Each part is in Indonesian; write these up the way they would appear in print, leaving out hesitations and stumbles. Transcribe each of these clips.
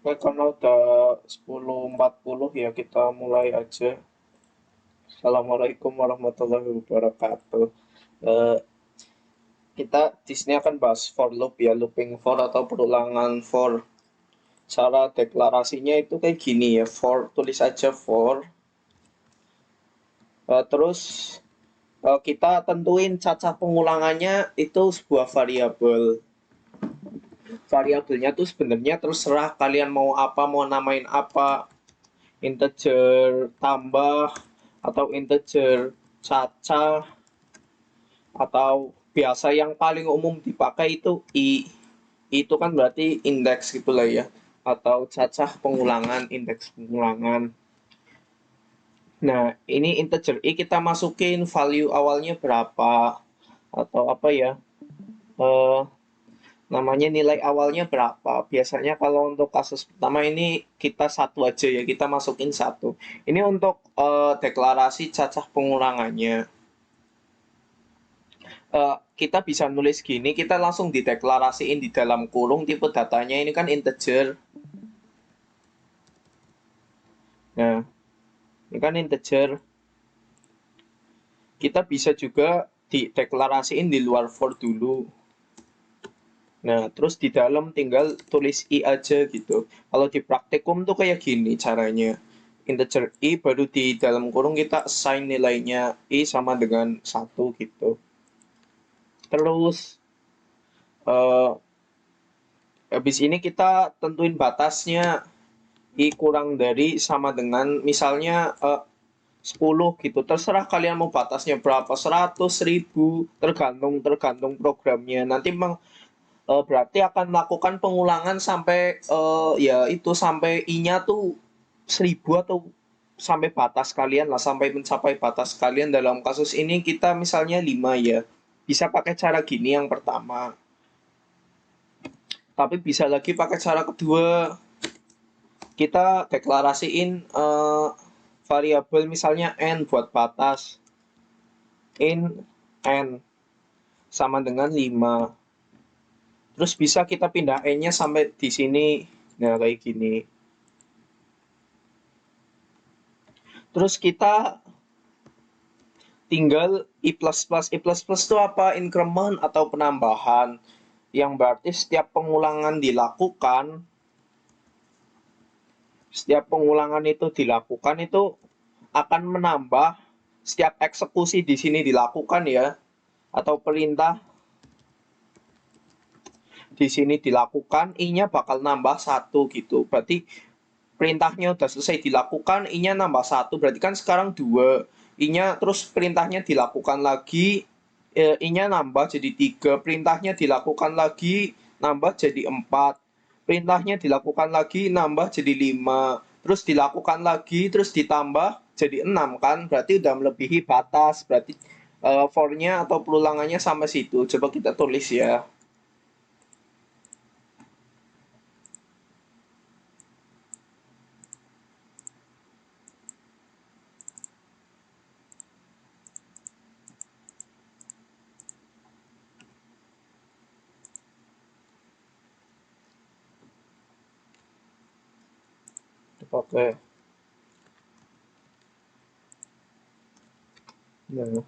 Oke, karena udah 10.40 ya kita mulai aja. Assalamualaikum warahmatullahi wabarakatuh. Eh, kita di sini akan bahas for loop ya, looping for atau perulangan for. Cara deklarasinya itu kayak gini ya, for tulis aja for. Terus kita tentuin cacah pengulangannya itu sebuah variabel. Variabelnya tuh sebenarnya terserah kalian mau apa, mau namain apa, integer tambah atau integer cacah, atau biasa yang paling umum dipakai itu i itu kan berarti indeks gitulah ya, atau cacah pengulangan, indeks pengulangan. Nah, ini integer i kita masukin value awalnya berapa, atau apa ya, eh, namanya nilai awalnya berapa. Biasanya kalau untuk kasus pertama ini kita satu aja ya, kita masukin satu. Ini untuk deklarasi cacah pengulangannya. Kita bisa nulis gini, kita langsung dideklarasiin di dalam kurung, tipe datanya ini kan integer. Nah, ini kan integer. Kita bisa juga dideklarasiin di luar for dulu. Nah, terus di dalam tinggal tulis i aja gitu. Kalau di praktikum tuh kayak gini caranya. Integer i, baru di dalam kurung kita assign nilainya i sama dengan satu gitu. Terus eh, habis ini kita tentuin batasnya, i kurang dari sama dengan misalnya 10 gitu. Terserah kalian mau batasnya berapa, 100, 1000, tergantung tergantung programnya. Nanti berarti akan melakukan pengulangan sampai ya itu sampai i-nya tuh 1000 atau sampai batas kalian lah, sampai mencapai batas kalian. Dalam kasus ini kita misalnya 5 ya. Bisa pakai cara gini yang pertama. Tapi bisa lagi pakai cara kedua. Kita deklarasiin variabel misalnya n buat batas. In n sama dengan 5. Terus bisa kita pindah n-nya sampai di sini. Nah, kayak gini. Terus kita tinggal i plus plus. I plus plus itu apa? Increment atau penambahan. Yang berarti setiap pengulangan itu dilakukan itu akan menambah setiap eksekusi di sini dilakukan ya, atau perintah di sini dilakukan, i-nya bakal nambah satu gitu. Berarti perintahnya udah selesai dilakukan, i-nya nambah satu, berarti kan sekarang dua. I-nya terus perintahnya dilakukan lagi, i-nya nambah jadi tiga, perintahnya dilakukan lagi, nambah jadi empat, perintahnya dilakukan lagi, nambah jadi lima, terus dilakukan lagi, terus ditambah jadi enam kan, berarti udah melebihi batas. Berarti for-nya atau perulangannya sampai situ. Coba kita tulis ya. Oke. Nah,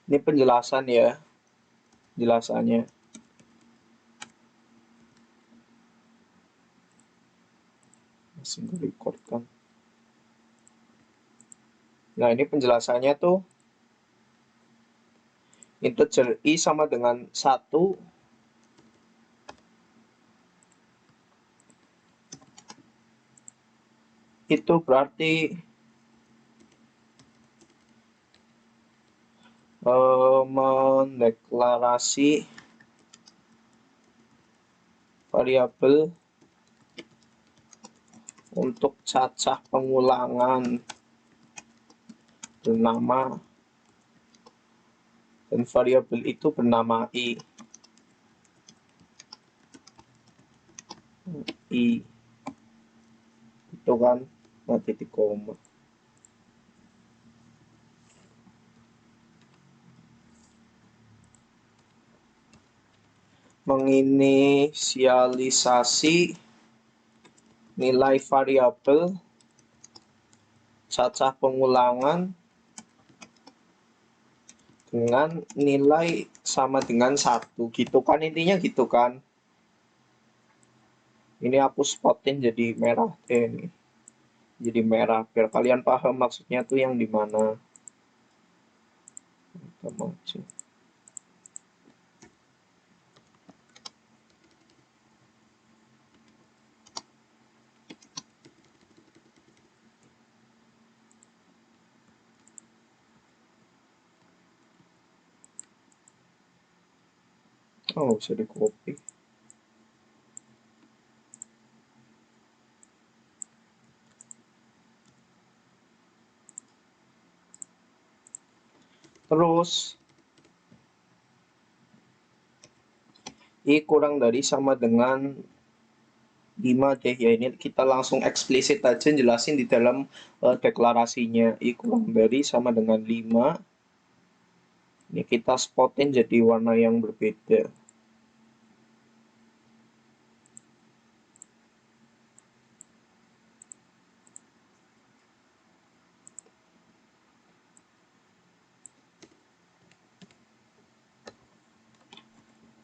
ini penjelasan ya, jelasannya. Masih record kan. Nah, ini penjelasannya tuh integer i sama dengan satu, itu berarti mendeklarasi variabel untuk cacah pengulangan bernama, dan variabel itu bernama i itu kan, nah titik koma. menginisialisasi nilai variabel cacah pengulangan dengan nilai sama dengan 1 gitu kan, intinya gitu kan. Ini aku spotin jadi merah nih. Jadi merah biar kalian paham maksudnya tuh yang di mana. Kita maju. Oh, bisa di copy. Terus I kurang dari sama dengan 5 deh ya, ini kita langsung eksplisit aja jelasin di dalam deklarasinya. I kurang dari sama dengan 5. Ini kita spotin jadi warna yang berbeda.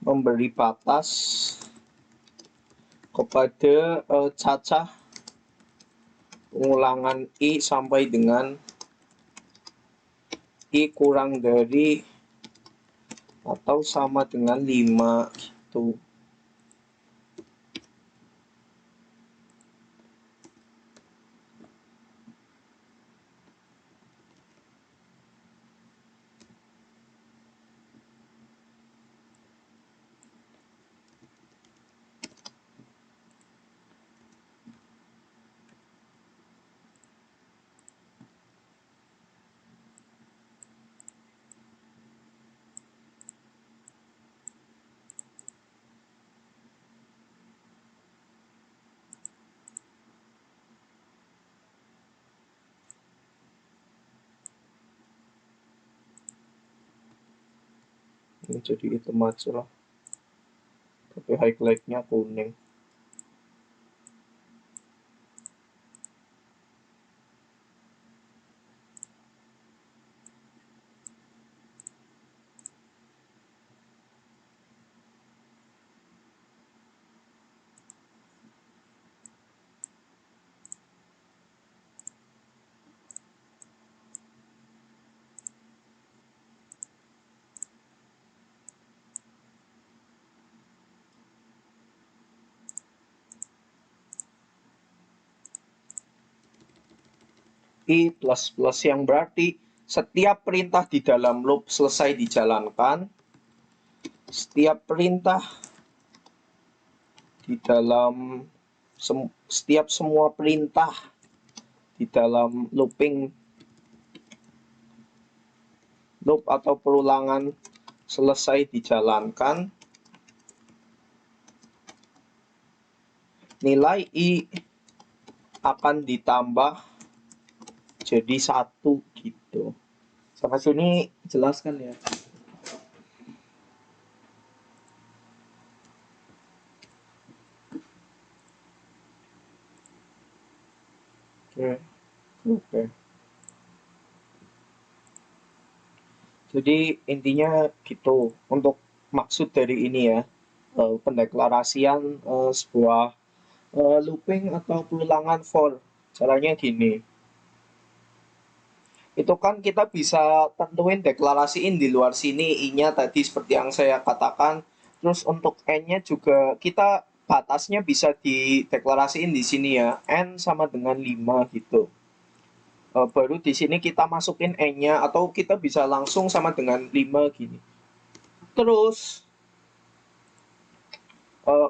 Memberi batas kepada cacah pengulangan I sampai dengan I kurang dari atau sama dengan 5 gitu. Jadi itu aja lah, tapi highlightnya kuning. I plus plus yang berarti setiap perintah di dalam loop selesai dijalankan, setiap perintah di dalam setiap semua perintah di dalam looping loop atau perulangan selesai dijalankan, nilai I akan ditambah jadi 1 gitu. Sampai sini jelaskan ya. Oke. Jadi intinya gitu untuk maksud dari ini ya, pendeklarasian sebuah looping atau perulangan for. Caranya gini. Itu kan kita bisa tentuin deklarasiin di luar sini I-nya tadi seperti yang saya katakan. Terus untuk N-nya juga kita batasnya bisa dideklarasiin di sini ya. N sama dengan 5 gitu. Baru di sini kita masukin N-nya atau kita bisa langsung sama dengan 5 gini. Terus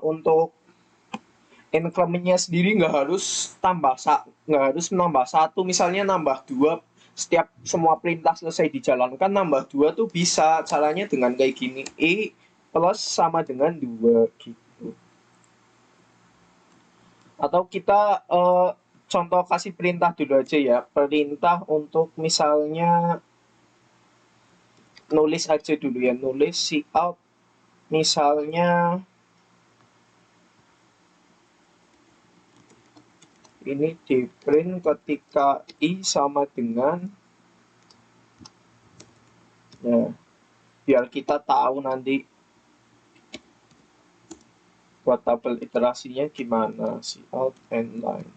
untuk increment-nya sendiri nggak harus nambah 1, misalnya nambah 2. Setiap semua perintah selesai dijalankan nambah 2 tuh bisa. Caranya dengan kayak gini, I plus sama dengan 2 gitu. Atau kita contoh kasih perintah dulu aja ya. Perintah untuk misalnya nulis aja dulu ya, nulis cout Misalnya ini di print ketika I sama dengan, ya, biar kita tahu nanti buat tabel iterasinya gimana si out and line.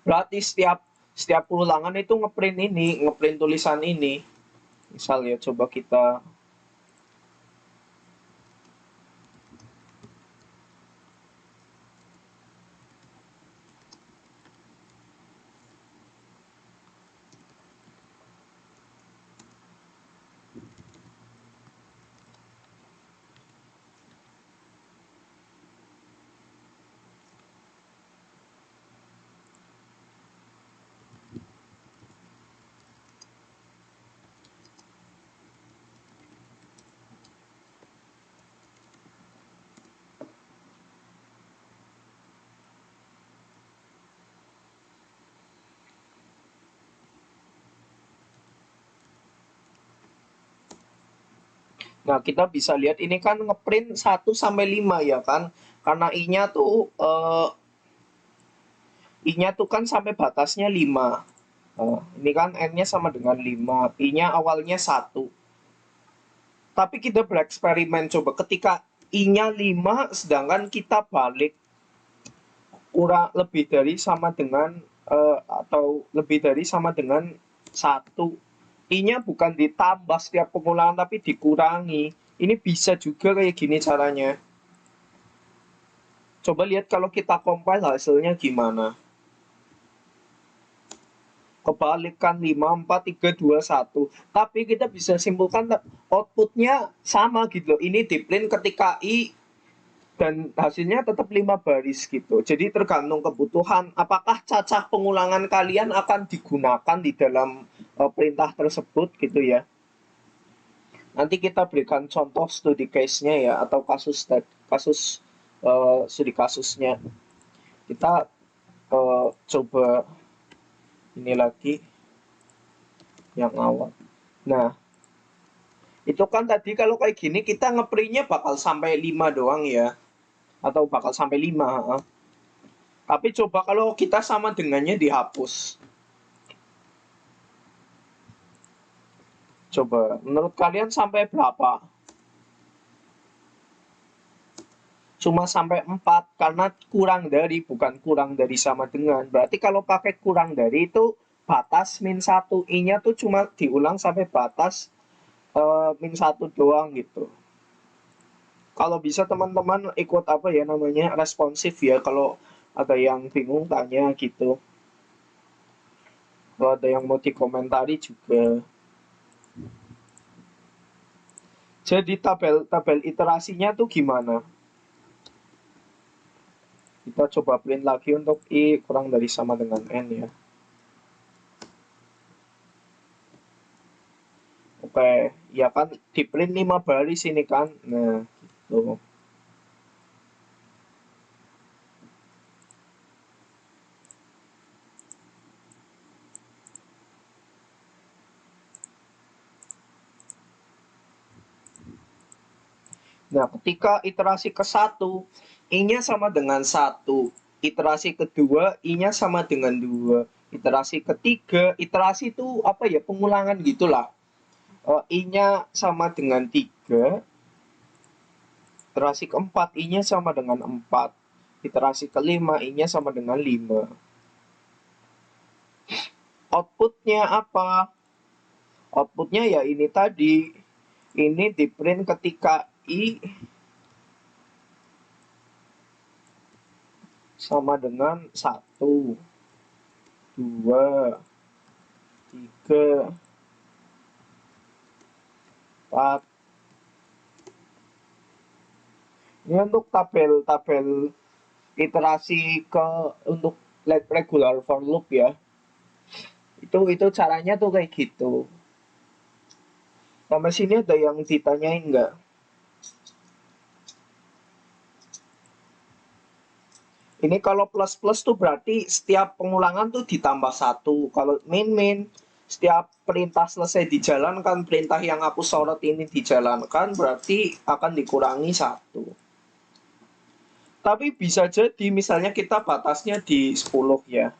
Berarti setiap ulangan itu ngeprint tulisan ini. Misal ya, coba kita Nah, kita bisa lihat ini kan ngeprint 1 sampai 5 ya kan. Karena I-nya tuh kan sampai batasnya 5. Ini kan N-nya sama dengan 5. I-nya awalnya 1. Tapi kita bereksperimen coba ketika I-nya 5 sedangkan kita balik kurang lebih dari sama dengan atau lebih dari sama dengan 1. I-nya bukan ditambah setiap pengulangan tapi dikurangi. Ini bisa juga kayak gini caranya. Coba lihat kalau kita compile hasilnya gimana. Kebalikan 5, 4, 3, 2, 1. Tapi kita bisa simpulkan outputnya sama gitu. Ini di print ketika I dan hasilnya tetap 5 baris gitu. Jadi tergantung kebutuhan apakah cacah pengulangan kalian akan digunakan di dalam perintah tersebut gitu ya. Nanti kita berikan contoh studi case-nya ya, atau kasus studi kasusnya. Kita coba ini lagi yang awal. Nah, itu kan tadi kalau kayak gini kita ngeprintnya bakal sampai 5 doang ya, atau bakal sampai 5. Tapi coba kalau kita sama dengannya dihapus. Coba, menurut kalian sampai berapa? Cuma sampai 4, karena kurang dari, bukan kurang dari sama dengan. Berarti kalau pakai kurang dari itu batas -1. I-nya tuh cuma diulang sampai batas -1 doang gitu. Kalau bisa teman-teman ikut apa ya namanya, responsif ya, kalau ada yang bingung tanya gitu. Kalau ada yang mau dikomentari juga. Jadi tabel iterasinya tuh gimana? Kita coba print lagi untuk I kurang dari sama dengan N ya. Oke, ya kan di print 5 baris ini kan. Nah, gitu. Nah, ketika iterasi ke-1, I-nya sama dengan 1. Iterasi kedua, I-nya sama dengan 2. Iterasi ketiga, iterasi itu apa ya, pengulangan gitulah. I-nya sama dengan 3. Iterasi keempat, I-nya sama dengan 4. Iterasi kelima, I-nya sama dengan 5. Outputnya apa? Outputnya ya ini tadi. Ini di print ketika I sama dengan 1, 2, 3, 4. Ini untuk tabel iterasi untuk regular for loop ya. Itu caranya tuh kayak gitu. Sampai sini ada yang ditanyain nggak? Ini kalau plus-plus tuh berarti setiap pengulangan tuh ditambah 1. Kalau min-min, setiap perintah selesai dijalankan, perintah yang aku sorot ini dijalankan, berarti akan dikurangi 1. Tapi bisa jadi misalnya kita batasnya di 10 ya.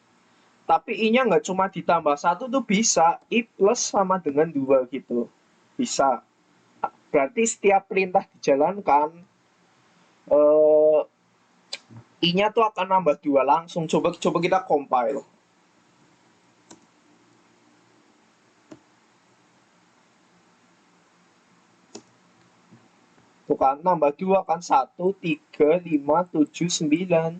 Tapi I-nya nggak cuma ditambah 1 tuh bisa. I plus sama dengan 2 gitu. Bisa. Berarti setiap perintah dijalankan, eh, I-nya tuh akan nambah 2 langsung. Coba kita compile. Tuh kan, nambah 2 kan 1, 3, 5, 7, 9.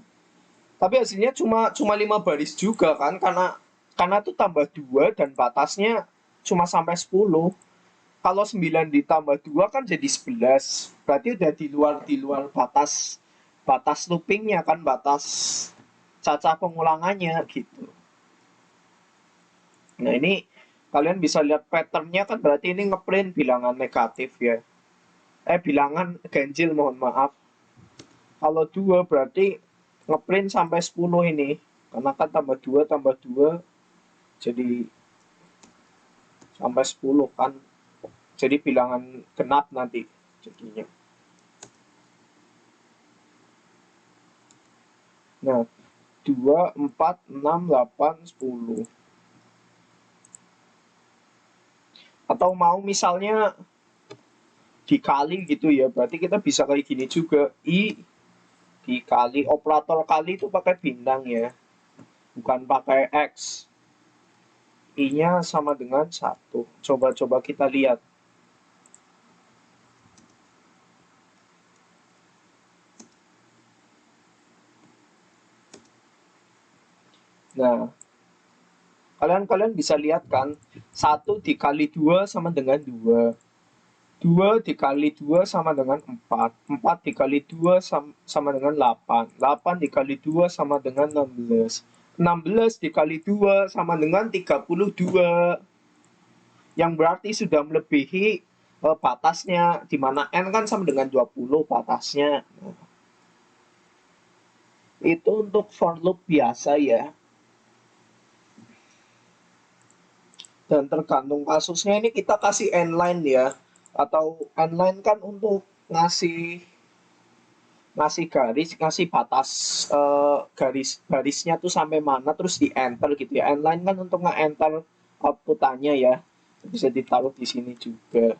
Tapi hasilnya cuma 5 baris juga kan, karena tuh tambah 2 dan batasnya cuma sampai 10. Kalau 9 ditambah 2 kan jadi 11. Berarti udah di luar batas batas loopingnya kan, batas caca pengulangannya gitu. Nah ini kalian bisa lihat patternnya kan, berarti ini ngeprint bilangan negatif ya. Bilangan ganjil, mohon maaf. Kalau 2 berarti ngeprint sampai 10 ini. Karena kan tambah 2 jadi sampai 10 kan. Jadi bilangan genap nanti jadinya. Nah, 2, 4, 6, 8, 10. Atau mau misalnya dikali gitu ya, berarti kita bisa kayak gini juga. I dikali, operator kali itu pakai bintang ya, bukan pakai X. I-nya sama dengan 1. Coba kita lihat. Nah, kalian bisa lihat kan, 1 dikali 2 sama dengan 2. 2 dikali 2 sama dengan 4. 4 dikali 2 sama dengan 8. 8 dikali 2 sama dengan 16. 16 dikali 2 sama dengan 32. Yang berarti sudah melebihi batasnya, di mana N kan sama dengan 20 batasnya. Nah, itu untuk for loop biasa ya. Dan tergantung kasusnya ini kita kasih n-line ya. Atau n-line kan untuk ngasih ngasih batas, garisnya tuh sampai mana, terus di enter gitu ya. N-line kan untuk nge-enter outputannya ya. Bisa ditaruh di sini juga.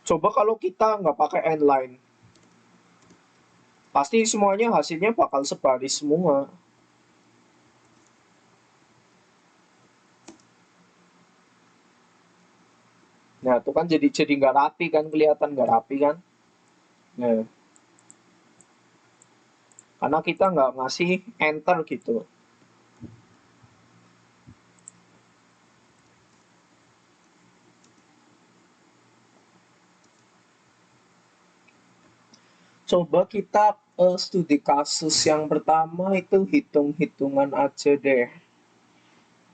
Coba kalau kita nggak pakai n-line, pasti semuanya hasilnya bakal sebaris semua. Nah, itu kan jadi nggak rapi kan, kelihatan nggak rapi kan. Nah, karena kita nggak ngasih enter gitu. Coba kita studi kasus yang pertama itu hitung-hitungan aja deh.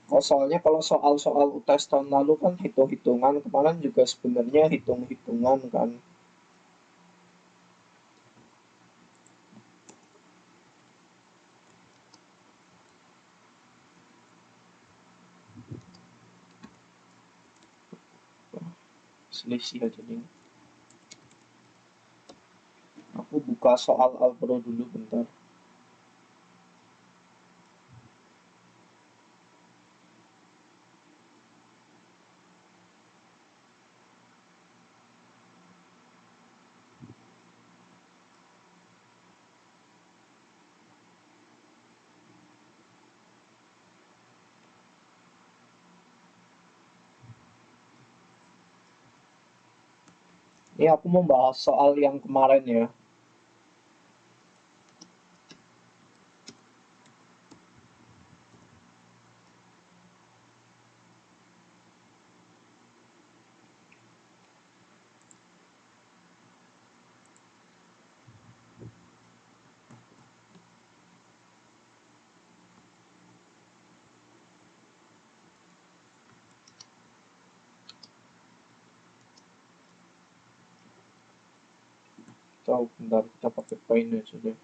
Oh, soalnya kalau soal-soal UTS tahun lalu kan hitung-hitungan, kemarin juga sebenarnya hitung-hitungan kan. Selisih aja nih. Aku buka soal Alpro dulu bentar. Ini aku mau bahas soal yang kemarin ya. Tahu bentar, kita pakai point aja deh.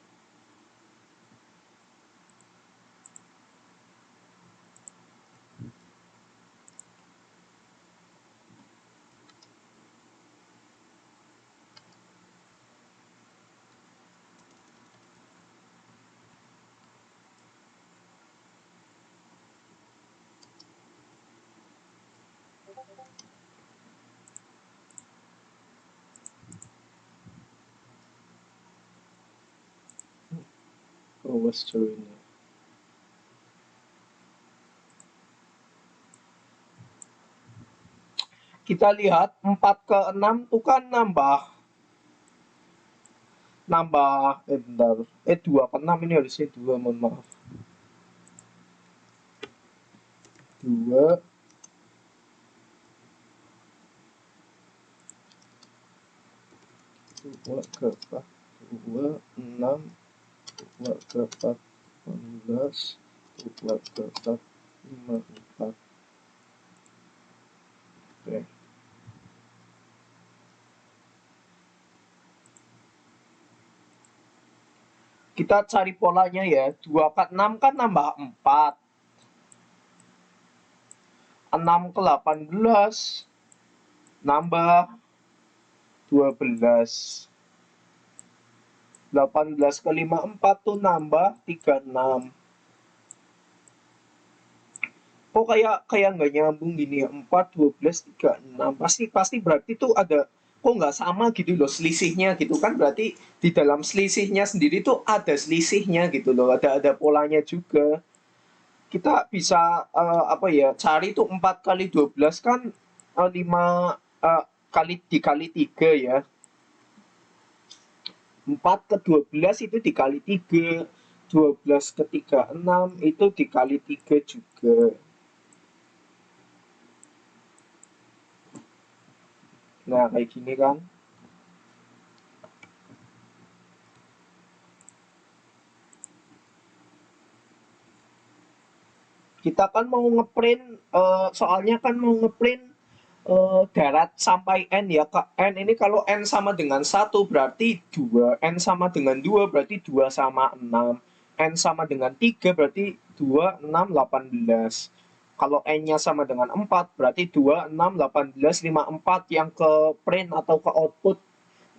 Awas join. Kita lihat 4 ke 6 tuh kan nambah bentar. 2 ke 6 ini harusnya 2, mohon maaf. 2 ke 4 2 6 2 ke 4 16 2 ke 4 5 4. Oke. Kita cari polanya ya. 2 ke 6 kan nambah 4. 6 ke 18 nambah 12. 18 ke 54 tuh nambah 36. Kok kayak nggak nyambung gini ya? 4 12 36. Pasti berarti tuh ada kok nggak sama gitu loh selisihnya gitu kan, berarti di dalam selisihnya sendiri tuh ada selisihnya gitu loh, ada polanya juga. Kita bisa apa ya, cari tuh 4 kali 12 kan 5 kali dikali 3 ya. 4 ke 12 itu dikali 3, 12 ke 36 itu dikali 3 juga. Nah, kayak gini kan. Kita kan mau ngeprint, soalnya kan mau ngeprint darat sampai N ya. N ini kalau N sama dengan 1 berarti 2, N sama dengan 2 berarti 2 sama 6, N sama dengan 3 berarti 2, 6, 18. Kalau N-nya sama dengan 4 berarti 2, 6, 18, 5, 4 yang ke print atau ke output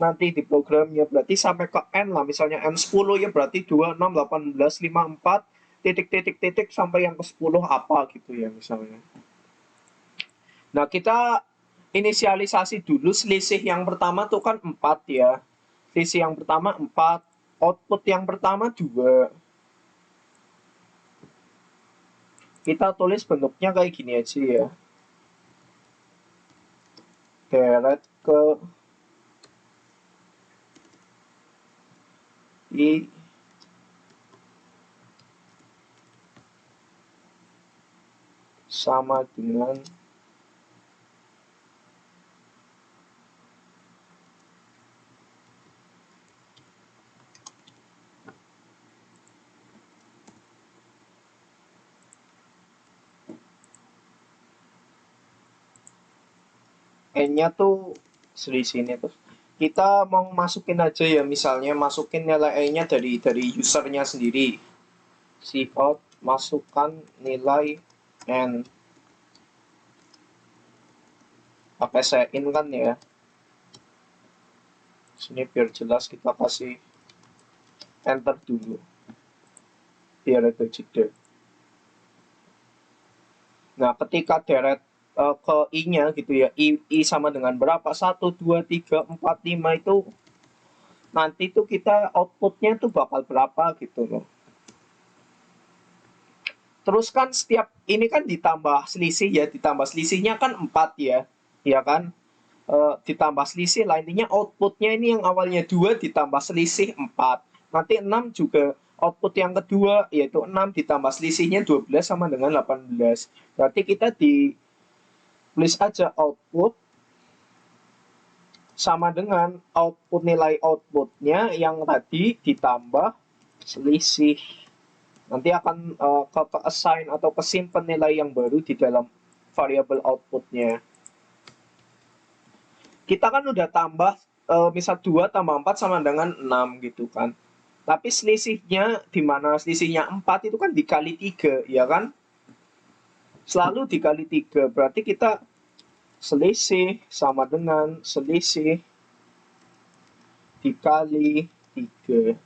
nanti di programnya, berarti sampai ke N lah, misalnya N10 ya berarti 2, 6, 18, 5, 4 titik sampai yang ke 10 apa gitu ya misalnya. Nah, kita inisialisasi dulu selisih yang pertama tuh kan 4 ya. Selisih yang pertama 4, output yang pertama 2. Kita tulis bentuknya kayak gini aja ya. Deret ke I sama dengan N-nya tuh selisih ini tuh. Kita mau masukin aja ya, misalnya masukin nilai E-nya dari usernya sendiri. Cout masukkan nilai N. Pakai sein kan ya. Sini biar jelas kita kasih enter dulu. Biar ada jeda. Nah, ketika deret ke I-nya gitu ya, I sama dengan berapa? 1, 2, 3, 4, 5 itu nanti tuh kita outputnya tuh bakal berapa gitu loh. Terus kan setiap ini kan ditambah selisih ya, ditambah selisihnya kan 4 ya, ya kan? Ditambah selisih lah, intinya outputnya ini yang awalnya 2 ditambah selisih 4. Nanti 6 juga output yang kedua, yaitu 6 ditambah selisihnya 12 sama dengan 18. Berarti kita tulis aja output sama dengan output, nilai outputnya yang tadi ditambah selisih. Nanti akan ke assign atau kesimpan nilai yang baru di dalam variabel outputnya. Kita kan udah tambah misal 2 tambah 4 sama dengan 6 gitu kan. Tapi selisihnya, di mana selisihnya 4 itu kan dikali 3 ya kan. Selalu dikali 3, berarti kita selisih sama dengan selisih dikali 3.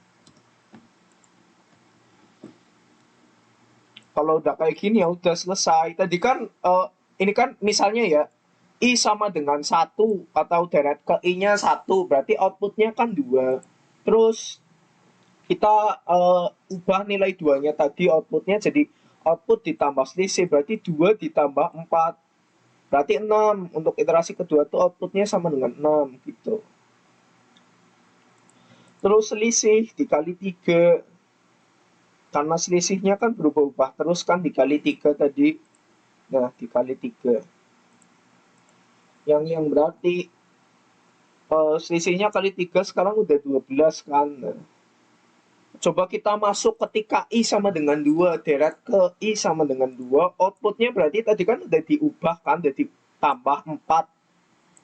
Kalau udah kayak gini ya udah selesai. Tadi kan ini kan misalnya ya, I sama dengan 1 atau deret ke I-nya 1, berarti outputnya kan 2. Terus kita ubah nilai 2-nya tadi outputnya jadi output ditambah selisih, berarti 2 ditambah 4. Berarti 6. Untuk iterasi kedua tuh outputnya sama dengan 6 gitu. Terus selisih dikali 3. Karena selisihnya kan berubah-ubah terus kan dikali 3 tadi. Nah, dikali 3. Yang berarti selisihnya kali 3 sekarang udah 12 kan. Nah, coba kita masuk ketika I sama dengan 2, deret ke I sama dengan 2, outputnya berarti tadi kan udah diubah kan, jadi tambah 4.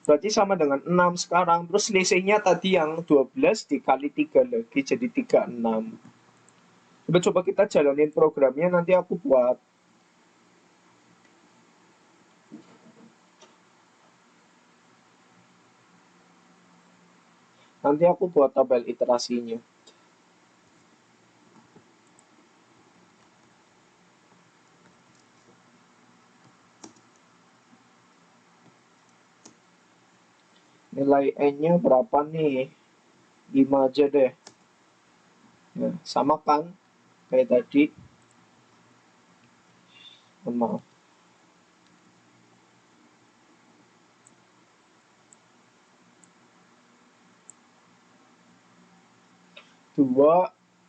Berarti sama dengan 6 sekarang. Terus selisihnya tadi yang 12 dikali 3 lagi, jadi 36. Coba kita jalanin programnya, nanti aku buat. Nanti aku buat tabel iterasinya. Nilai N-nya berapa nih? 5 aja deh. Nah, sama kan? Kayak tadi. Maaf. 2,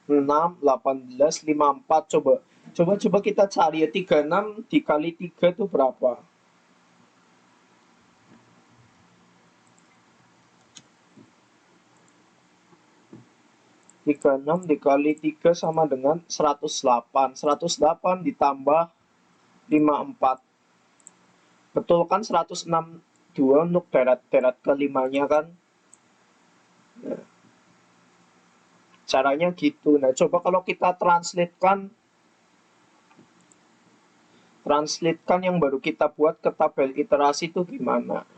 6, 18, 54. Coba kita cari ya. 36 dikali 3 itu berapa? 36 dikali 3 sama dengan 108. 108 ditambah 54. Betul kan 162 untuk deret kelimanya kan? Nah, caranya gitu. Nah, coba kalau kita translatekan yang baru kita buat ke tabel iterasi itu gimana?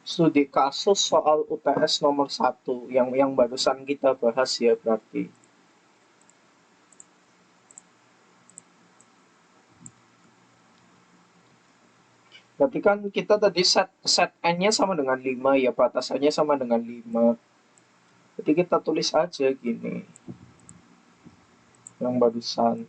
Studi kasus soal UTS nomor 1 yang barusan kita bahas ya berarti. Berarti kan kita tadi set N-nya sama dengan 5 ya, batasannya sama dengan 5. Jadi kita tulis aja gini. Yang barusan.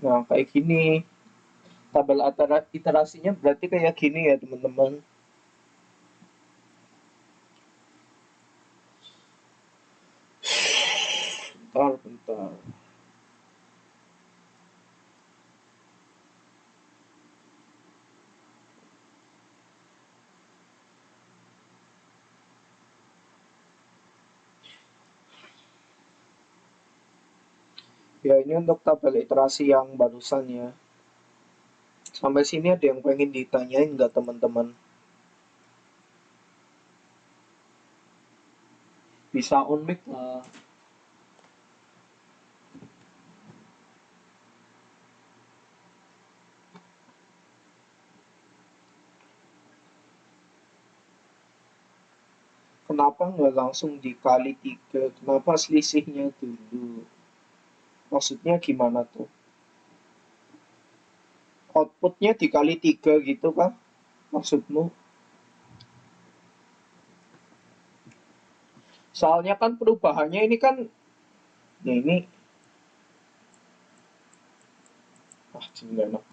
Nah, kayak gini. Tabel iterasinya berarti kayak gini ya, teman-teman. Bentar. Ya, ini untuk tabel iterasi yang barusan ya. Sampai sini ada yang pengen ditanyain nggak, teman-teman? Bisa on mic lah. Kenapa nggak langsung dikali 3? Kenapa selisihnya dulu? Maksudnya gimana tuh? Outputnya dikali 3 gitu kan? Maksudmu? Soalnya kan perubahannya ini kan, ya ini, jadi nggak enak.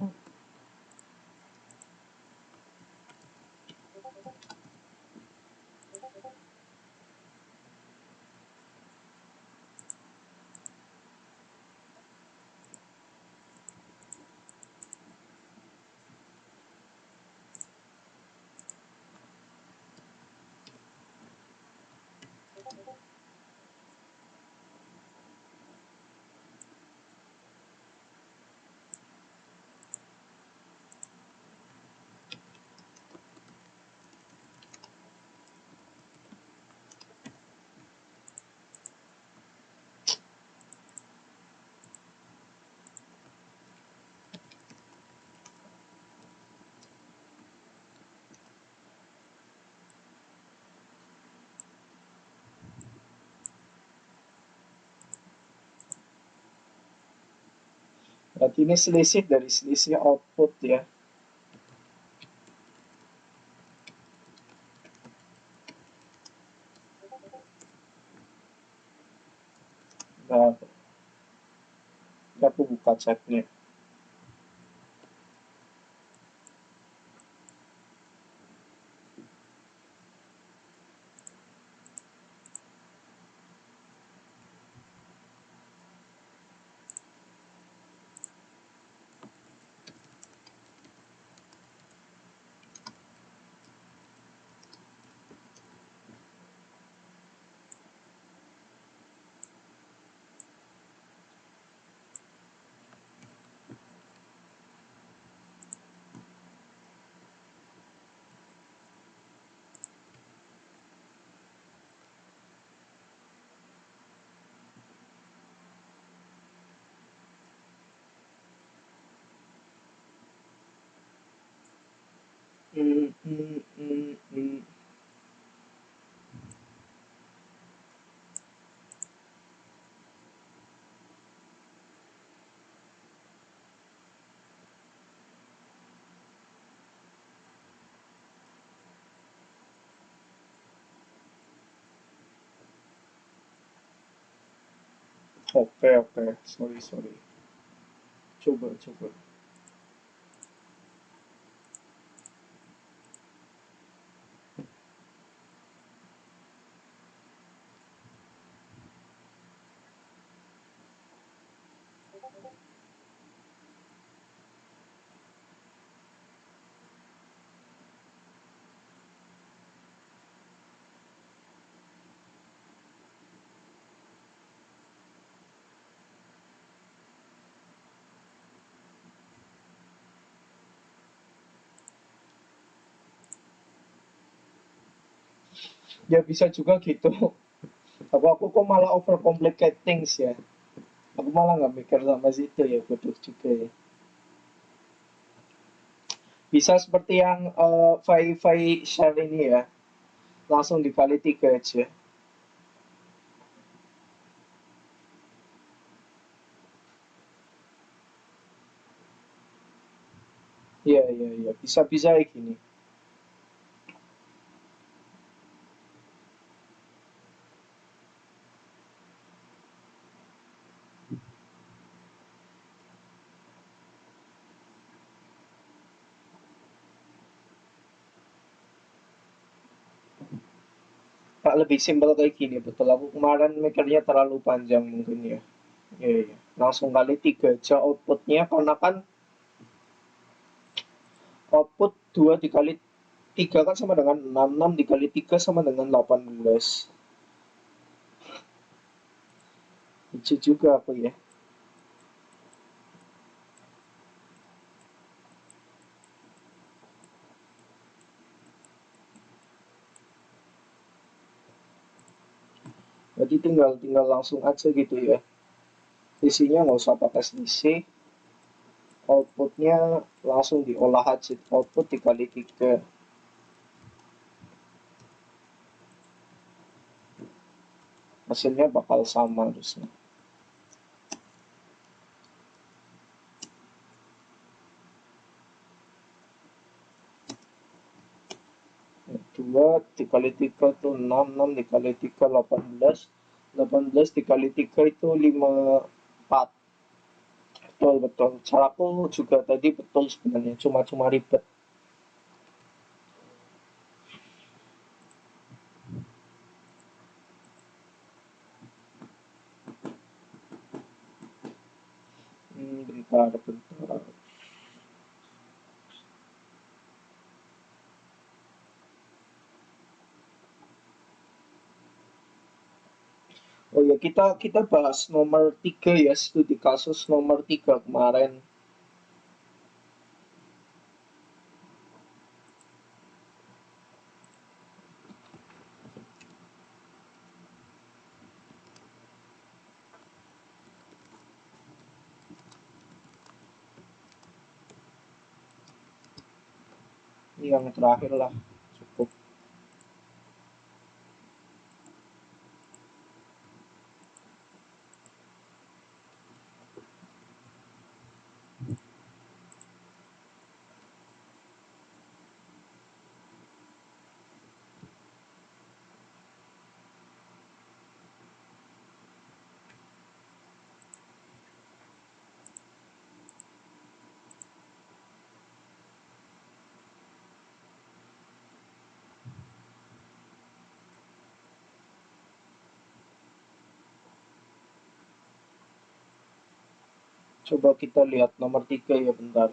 Berarti ini selisih dari selisih output ya. Nah, aku buka chatnya. Hmm, hmm, hmm, hmm. Oke, oke. Sorry, sorry. Coba, coba. Ya bisa juga gitu. Aku kok malah overcomplicate things ya. Aku malah nggak mikir sama situ ya, bodoh juga ya. Bisa seperti yang Fai share ini ya. Langsung dikali 3 aja. Iya, iya, iya. Bisa-bisa kayak gini. Pak lebih simpel kayak gini, betul. Aku kemarin mikirnya terlalu panjang mungkin ya. Iya, iya. Langsung kali 3 aja outputnya, karena kan output 2 dikali 3 kan sama dengan 6, 6 dikali 3 sama dengan 18. Lucu juga aku ya. Jadi tinggal langsung aja gitu ya. Isinya nggak usah pakai selisih, outputnya langsung diolah aja, output dikali 3, hasilnya bakal sama harusnya. Dua dikali 3 itu 6, 6 dikali 3 18, 18 dikali 3 itu 54. Betul, betul. Caraku juga tadi betul sebenarnya, cuma ribet. Bentar. Oh ya, kita kita bahas nomor 3 ya, studi kasus nomor 3 kemarin. Yang terakhir lah, cukup. Coba kita lihat nomor 3 ya, bentar.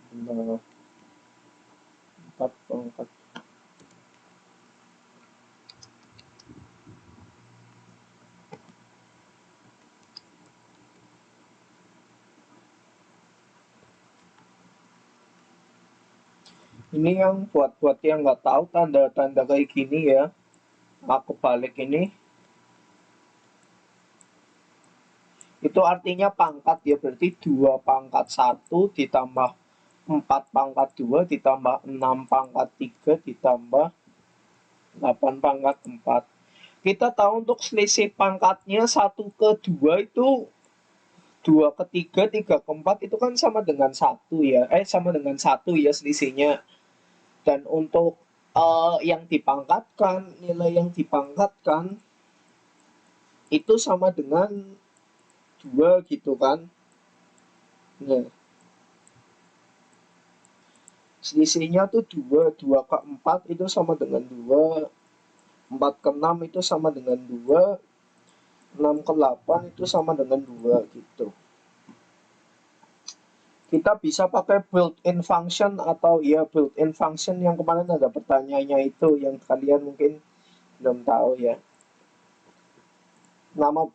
Bentar. 4 pangkat. Ini yang buat yang nggak tahu tanda-tanda kayak gini ya, aku balik ini, itu artinya pangkat ya, berarti 2 pangkat 1 ditambah 4 pangkat 2 ditambah 6 pangkat 3 ditambah 8 pangkat 4. Kita tahu untuk selisih pangkatnya 1 ke 2 itu 2 ke 3, 3 ke 4 itu kan sama dengan 1 ya. Sama dengan 1 ya selisihnya. Dan untuk yang dipangkatkan, nilai yang dipangkatkan itu sama dengan 2 gitu kan. Nah, selisihnya tuh 2, 2 ke 4 itu sama dengan 2, 4 ke 6 itu sama dengan 2, 6 ke 8 itu sama dengan 2 gitu. Kita bisa pakai built-in function atau ya built-in function yang kemarin ada pertanyaannya itu yang kalian mungkin belum tahu ya. Nama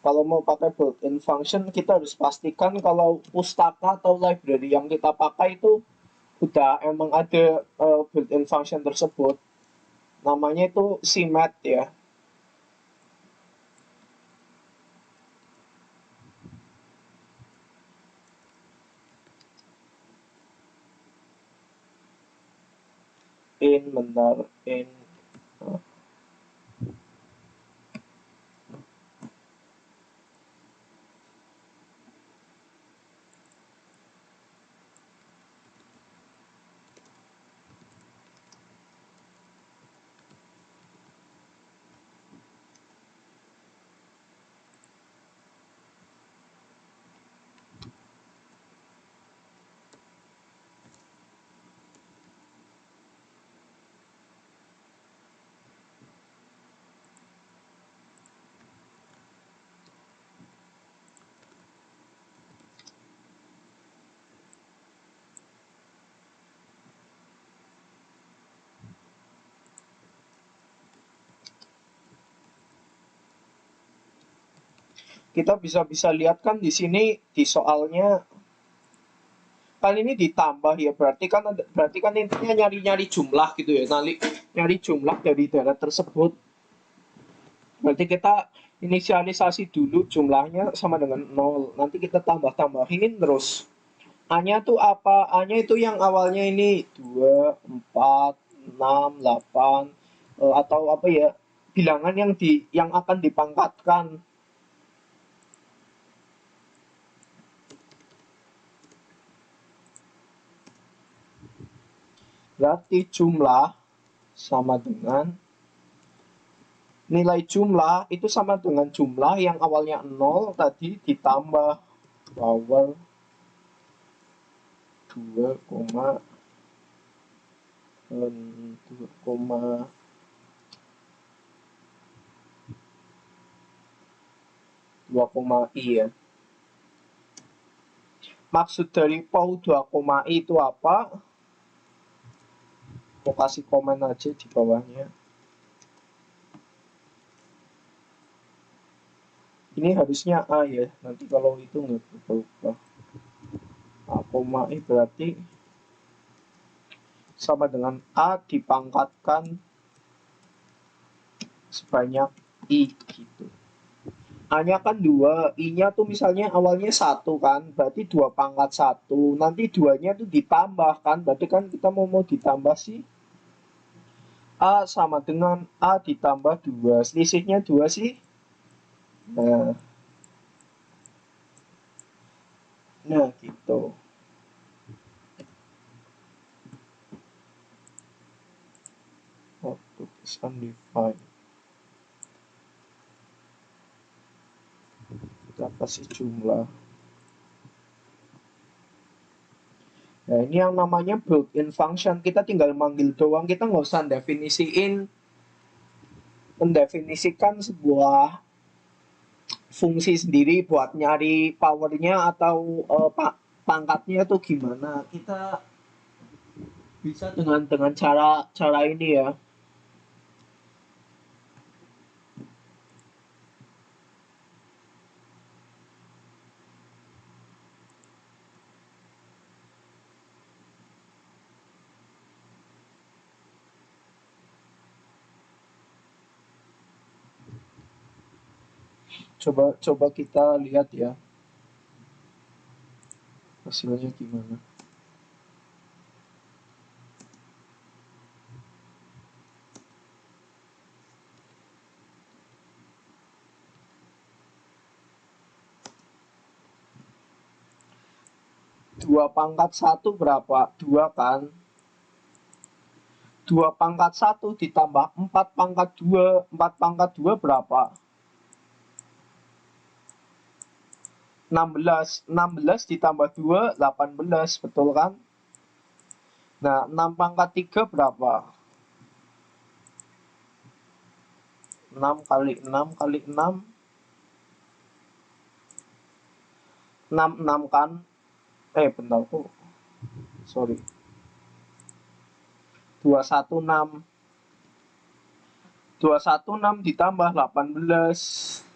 Kalau mau pakai built-in function kita harus pastikan kalau pustaka atau library yang kita pakai itu udah emang ada built-in function tersebut. Namanya itu CMAT ya. Bentar, kita bisa lihat kan di sini di soalnya kan ini ditambah ya, berarti kan intinya nyari jumlah gitu ya, nyari jumlah dari daerah tersebut. Berarti kita inisialisasi dulu jumlahnya sama dengan 0, nanti kita tambahin terus. A-nya tuh apa? A-nya itu yang awalnya ini 2, 4, 6, 8, atau apa ya, bilangan yang akan dipangkatkan. Berarti jumlah sama dengan nilai jumlah itu sama dengan jumlah yang awalnya 0 tadi ditambah power 2, 2, i ya. Maksud dari POW 2, i itu apa? Aku kasih komen aja di bawahnya. Ini harusnya A ya, nanti kalau itu nggak berubah. A, i berarti sama dengan A dipangkatkan sebanyak I gitu. A-nya kan 2, I-nya tuh misalnya awalnya 1 kan, berarti 2 pangkat 1. Nanti 2-nya tuh ditambah kan, berarti kan kita mau ditambah sih. A sama dengan A ditambah 2, selisihnya 2 sih. Nah gitu. Output is undefined. Kita kasih jumlah. Nah ini yang namanya built-in function, kita tinggal manggil doang, kita nggak usah mendefinisikan sebuah fungsi sendiri buat nyari powernya atau pangkatnya tuh gimana. Kita bisa dengan cara ini ya. Coba kita lihat ya hasilnya gimana. Dua pangkat 1 berapa? 2 kan. 2 pangkat 1 ditambah 4 pangkat 2. 4 pangkat 2 berapa? 16. 16 ditambah 2, 18. Betul kan? Nah, 6 pangkat 3 berapa? 6 kali 6 kali 6. 6 kan? Bentar tuh. Sorry. 216. 216 ditambah 18.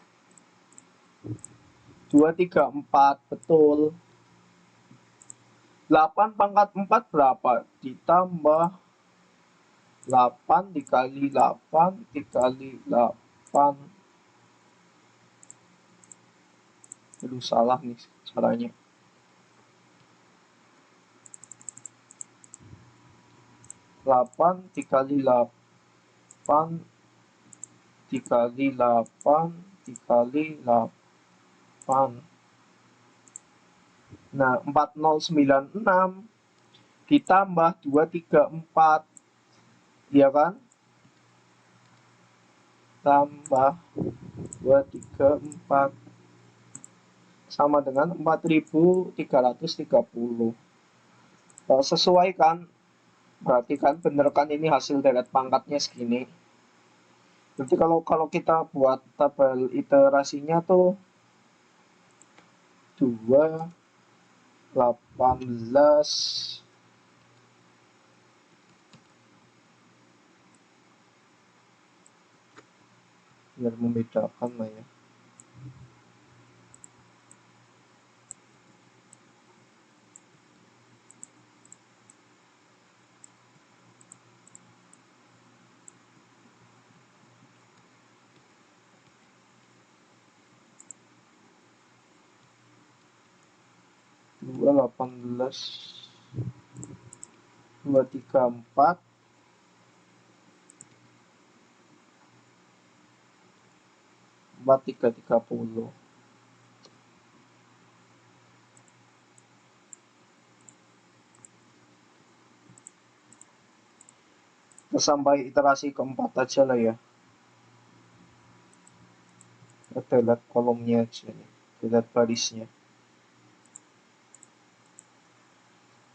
234, betul. 8 pangkat 4 berapa? Ditambah 8 dikali 8 dikali 8. Aduh, salah nih caranya. 8 dikali 8 dikali 8 dikali 8. Nah, 4096 ditambah 234, iya kan? Tambah 234 sama dengan 4330. Sesuai kan? Berarti kan bener kan ini hasil deret pangkatnya segini. Berarti kalau kita buat tabel iterasinya tuh 2, 18, biar membedakan lah ya. 18, 234, 4330. Kita sampai iterasi keempat aja lah ya. Kita lihat kolomnya aja nih, lihat barisnya.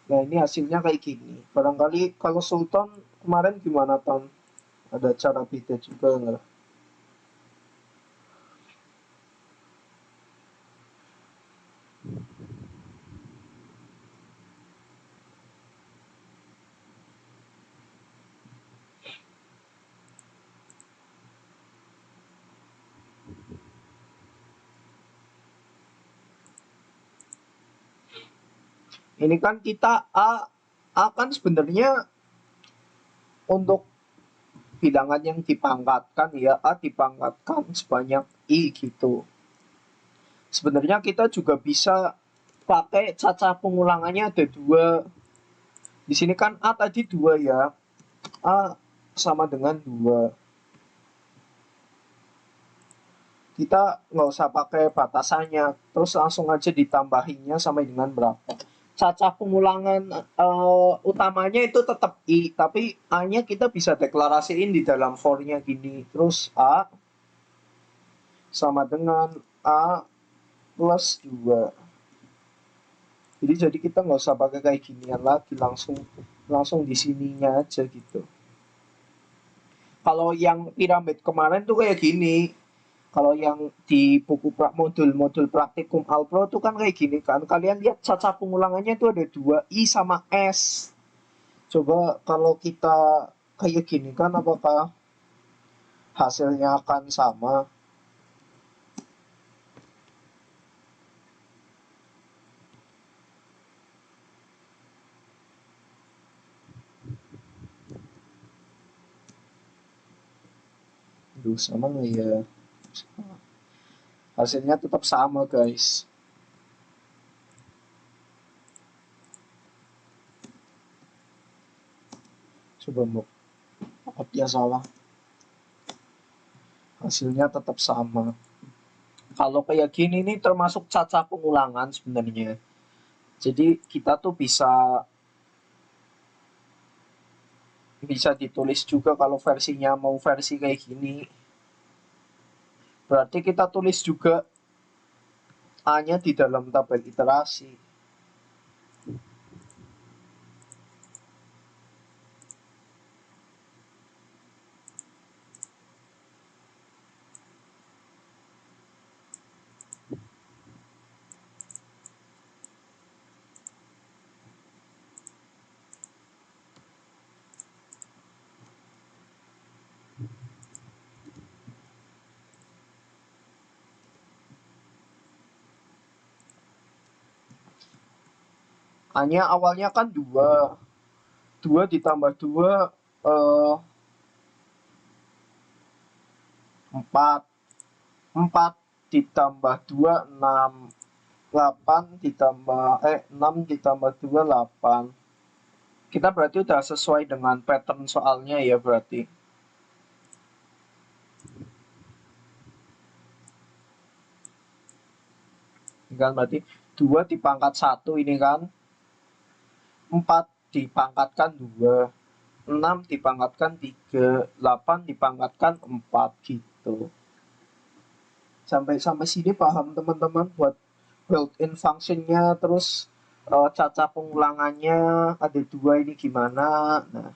Nah ini hasilnya kayak gini. Barangkali kalau Sultan kemarin gimana Ton? Ada cara beda juga nggak? Ini kan kita A kan sebenarnya untuk bilangan yang dipangkatkan ya, A dipangkatkan sebanyak I gitu. Sebenarnya kita juga bisa pakai cacah pengulangannya ada 2. Di sini kan A tadi 2 ya. A sama dengan 2. Kita nggak usah pakai batasannya, terus langsung aja ditambahinnya sampai dengan berapa. Cacah pengulangan utamanya itu tetap I, tapi A-nya kita bisa deklarasiin di dalam for-nya gini. Terus A sama dengan A plus 2. Jadi kita nggak usah pakai kayak ginian lagi, langsung di sininya aja gitu. Kalau yang piramid kemarin tuh kayak gini. Kalau yang di buku modul praktikum Alpro tuh kan kayak gini kan. Kalian lihat cacah pengulangannya itu ada 2, I sama S. Coba kalau kita kayak gini kan apakah hasilnya akan sama? Aduh, sama nggak ya? Hasilnya tetap sama guys. Coba mau ya salah. Hasilnya tetap sama. Kalau kayak gini nih termasuk cacah pengulangan sebenarnya. Jadi kita tuh bisa ditulis juga kalau versinya mau versi kayak gini. Berarti kita tulis juga A-nya di dalam tabel iterasi. A-nya awalnya kan 2. 2 ditambah 2 4. 4 ditambah 2 6. 8 ditambah 6 ditambah 2 8. Kita berarti udah sesuai dengan pattern soalnya ya berarti. Ini kan berarti 2 dipangkat 1 ini kan. 4 dipangkatkan 2. 6 dipangkatkan 3. 8 dipangkatkan 4 gitu. Sampai sini paham teman-teman buat built-in functionnya, terus cacah pengulangannya ada 2 ini gimana. Nah,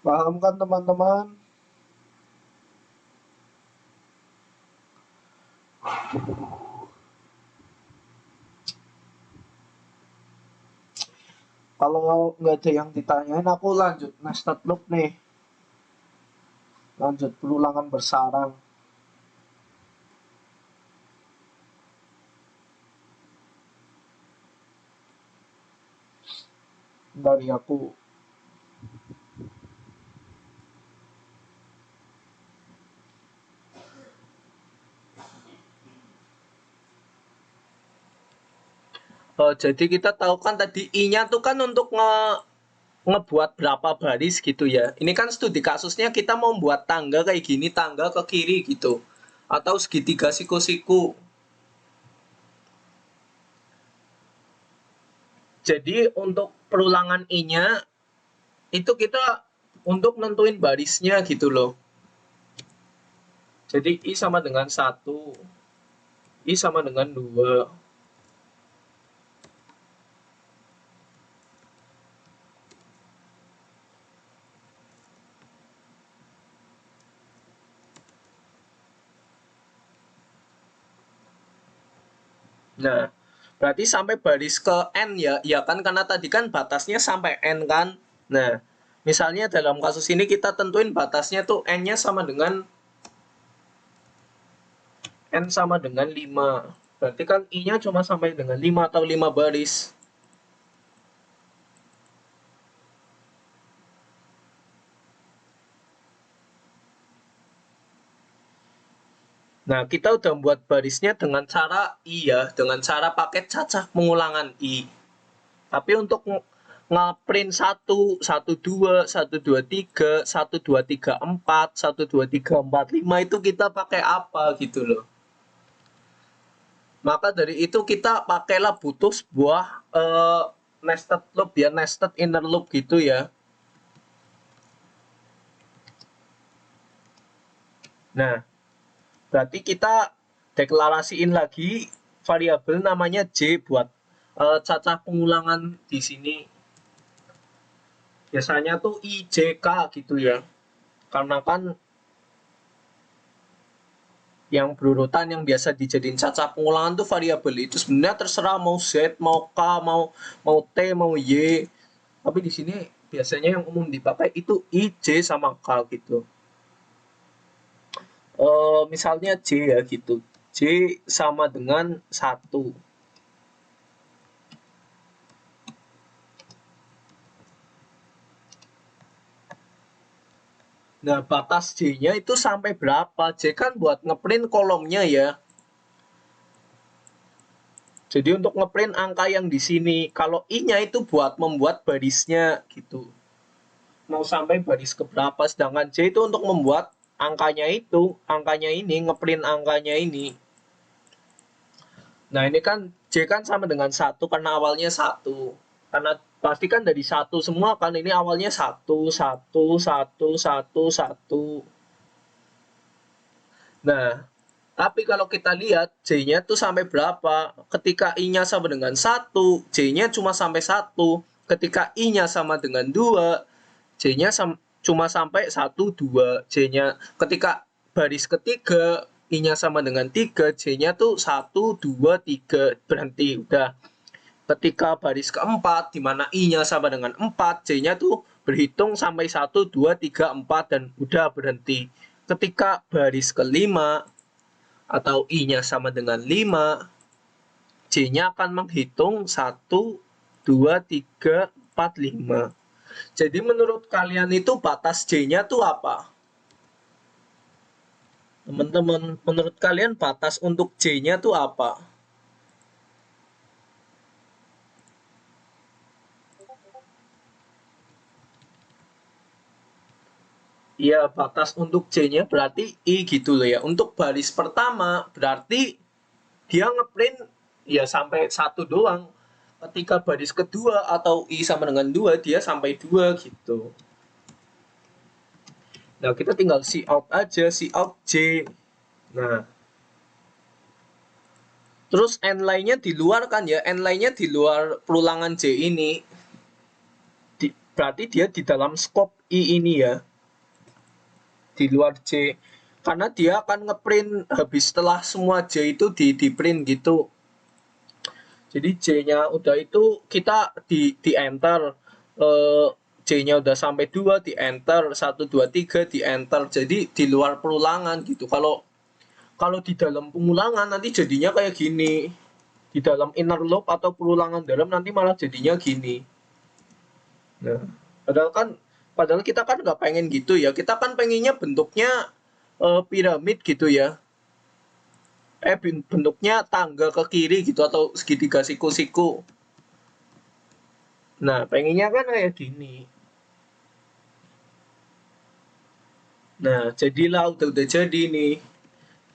paham kan teman-teman? Kalau nggak ada yang ditanyain, aku lanjut nested loop nih. Lanjut perulangan bersarang. Dari aku Jadi kita tahu kan tadi I-nya tuh kan untuk ngebuat berapa baris gitu ya. Ini kan studi kasusnya kita mau buat tangga kayak gini, tangga ke kiri gitu. Atau segitiga siku-siku. Jadi untuk perulangan I-nya itu kita untuk nentuin barisnya gitu loh. Jadi I sama dengan 1, I sama dengan 2. Nah, berarti sampai baris ke N ya. Ya kan karena tadi kan batasnya sampai N kan. Nah, misalnya dalam kasus ini kita tentuin batasnya tuh N-nya sama dengan N sama dengan 5. Berarti kan I-nya cuma sampai dengan 5 atau 5 baris. Nah, kita udah buat barisnya dengan cara I ya, dengan cara pakai cacah pengulangan I. Tapi untuk ngeprint 1, 1, 2, 1, 2, 3, 1, 2, 3, 4, 1, 2, 3, 4, 5 itu kita pakai apa gitu loh. Maka dari itu kita pakailah butuh sebuah nested loop ya, nested inner loop gitu ya. Nah, berarti kita deklarasiin lagi variabel namanya J buat cacah pengulangan di sini. Biasanya tuh IJK gitu ya. Karena kan yang berurutan yang biasa dijadiin cacah pengulangan tuh variabel itu sebenarnya terserah mau Z, mau K, mau T, mau Y. Tapi di sini biasanya yang umum dipakai itu I, J sama K gitu. Misalnya J ya gitu. J sama dengan 1. Nah, batas J-nya itu sampai berapa? J kan buat ngeprint kolomnya ya. Jadi untuk ngeprint angka yang di sini. Kalau I-nya itu buat membuat barisnya gitu. Mau sampai baris ke berapa, sedangkan J itu untuk membuat angkanya itu, angkanya ini, ngeprint angkanya ini. Nah, ini kan J kan sama dengan 1 karena awalnya 1. Karena pasti kan dari 1 semua kan, ini awalnya 1, 1, 1, 1, 1. Nah, tapi kalau kita lihat J-nya tuh sampai berapa? Ketika I-nya sama dengan 1, J-nya cuma sampai 1. Ketika I-nya sama dengan 2, J-nya cuma sampai 1, 2. J-nya ketika baris ketiga, I-nya sama dengan 3, J-nya tuh 1, 2, 3. Berhenti, udah. Ketika baris keempat, di mana I-nya sama dengan 4, J-nya tuh berhitung sampai 1, 2, 3, 4, dan udah berhenti. Ketika baris kelima, atau I-nya sama dengan 5, J-nya akan menghitung 1, 2, 3, 4, 5. Jadi menurut kalian itu batas J-nya tuh apa? Teman-teman, menurut kalian batas untuk J-nya tuh apa? Iya, batas untuk J-nya berarti I gitu loh ya. Untuk baris pertama berarti dia ngeprint ya sampai 1 doang. Ketika baris kedua atau I sama dengan 2, dia sampai 2 gitu. Nah, kita tinggal see out aja, see out J. Nah, terus N lainnya di luar kan ya, N lainnya di luar perulangan J ini. Berarti dia di dalam scope I ini ya, di luar J. Karena dia akan ngeprint habis setelah semua J itu di print gitu. Jadi J-nya udah itu kita di enter. J-nya udah sampai 2 di enter, 1, 2, 3 di enter. Jadi di luar perulangan gitu. Kalau kalau di dalam pengulangan nanti jadinya kayak gini. Di dalam inner loop atau perulangan dalam nanti malah jadinya gini. Nah, padahal kita kan nggak pengen gitu ya. Kita kan pengennya bentuknya piramid gitu ya. bentuknya tangga ke kiri gitu atau segitiga siku-siku. Nah, pengennya kan kayak gini. Nah, jadilah udah jadi nih.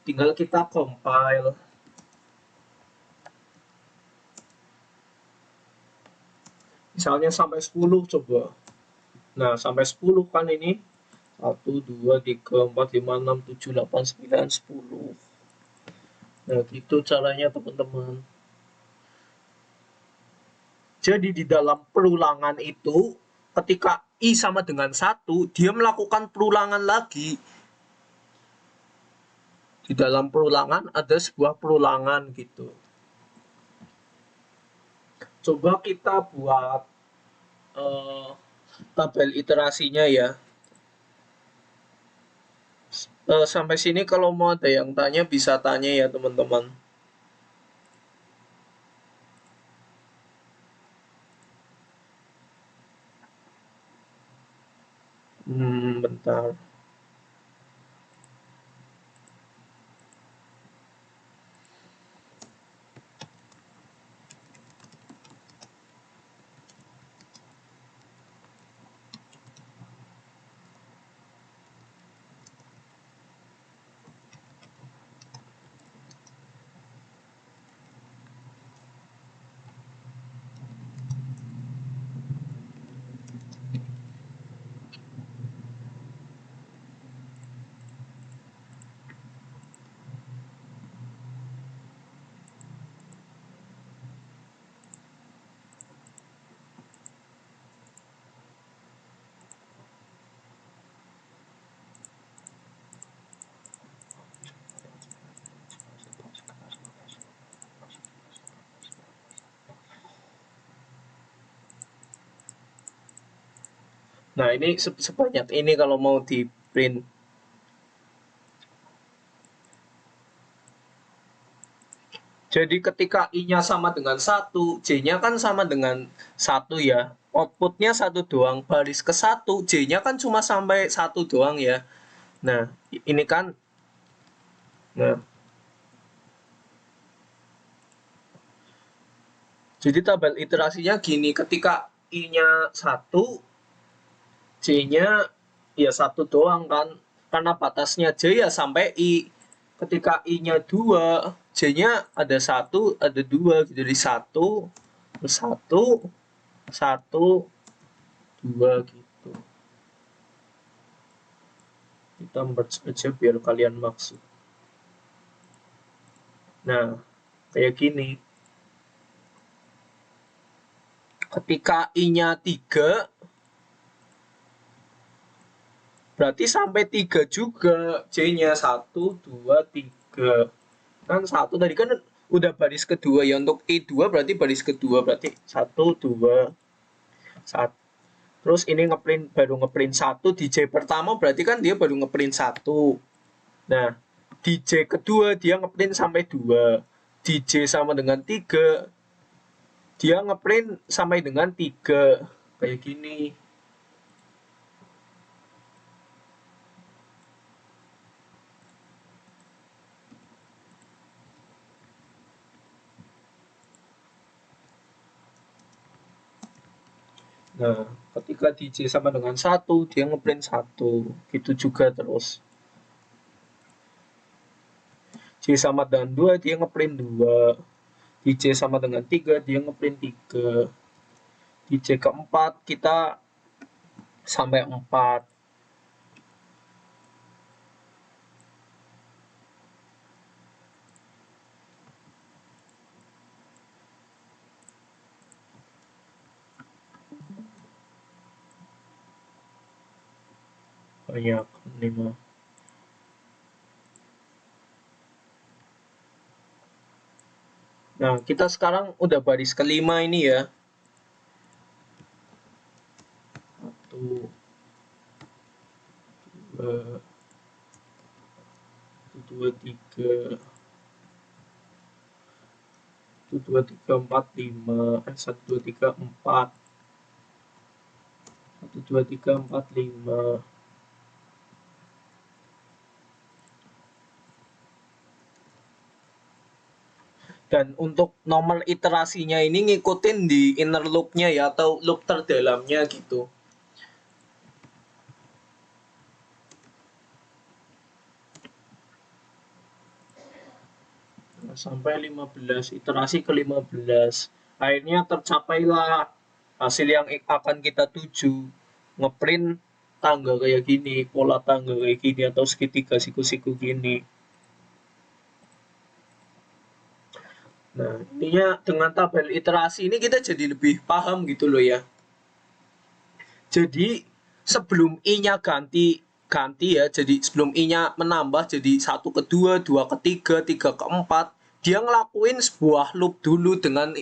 Tinggal kita compile. Misalnya sampai 10 coba. Nah, sampai 10 kan ini. 1, 2, 3, 4, 5, 6, 7, 8, 9, 10. Nah, gitu caranya teman-teman. Jadi di dalam perulangan itu, ketika I sama dengan 1, dia melakukan perulangan lagi. Di dalam perulangan ada sebuah perulangan gitu. Coba kita buat tabel iterasinya ya. Sampai sini kalau mau ada yang tanya bisa tanya ya teman-teman. Bentar. Nah, ini sebanyak ini kalau mau di print. Jadi ketika I-nya sama dengan 1, J-nya kan sama dengan 1 ya. Outputnya 1 doang. Baris ke 1, J-nya kan cuma sampai 1 doang ya. Nah, ini kan. Nah, jadi tabel iterasinya gini. Ketika I-nya 1, J-nya ya 1 doang kan. Karena batasnya J ya sampai I. Ketika I-nya 2, J-nya ada 1, ada 2 gitu. Jadi 1, 1, 1, 2 gitu. Kita merge aja biar kalian maksud. Nah, kayak gini. Ketika I-nya 3, berarti sampai 3 juga. J-nya 1, 2, 3. Kan 1 tadi kan udah baris kedua ya. Untuk I2 berarti baris kedua. Berarti 1, 2, 1. Terus ini baru ngeprint 1. Di J pertama berarti kan dia baru ngeprint 1. Nah, di J kedua dia ngeprint sampai 2. Di J sama dengan 3, dia ngeprint sampai dengan 3. Kayak gini. Nah, ketika DJ sama dengan 1, dia ngeprint 1. Gitu juga terus. J sama dengan 2, dia ngeprint 2. DJ sama dengan 3, dia ngeprint 3. DJ keempat, kita sampai 4. Banyak, 5. Nah, kita sekarang udah baris kelima ini ya. 1, 2, 2, 3, 1, 2, 3, 4, 5. 1, 2, 3, 4. 1, 2, 3, 4, 5. Dan untuk nomor iterasinya ini ngikutin di inner loop-nya ya, atau loop terdalamnya gitu. Nah, sampai 15, iterasi ke 15. Akhirnya tercapailah hasil yang akan kita tuju. Ngeprint tangga kayak gini, pola tangga kayak gini, atau segitiga siku-siku gini. Nah, intinya dengan tabel iterasi ini kita jadi lebih paham gitu loh ya. Jadi sebelum i-nya ganti ya, jadi sebelum i-nya menambah jadi 1 ke 2, 2 ke 3, 3 ke 4, dia ngelakuin sebuah loop dulu dengan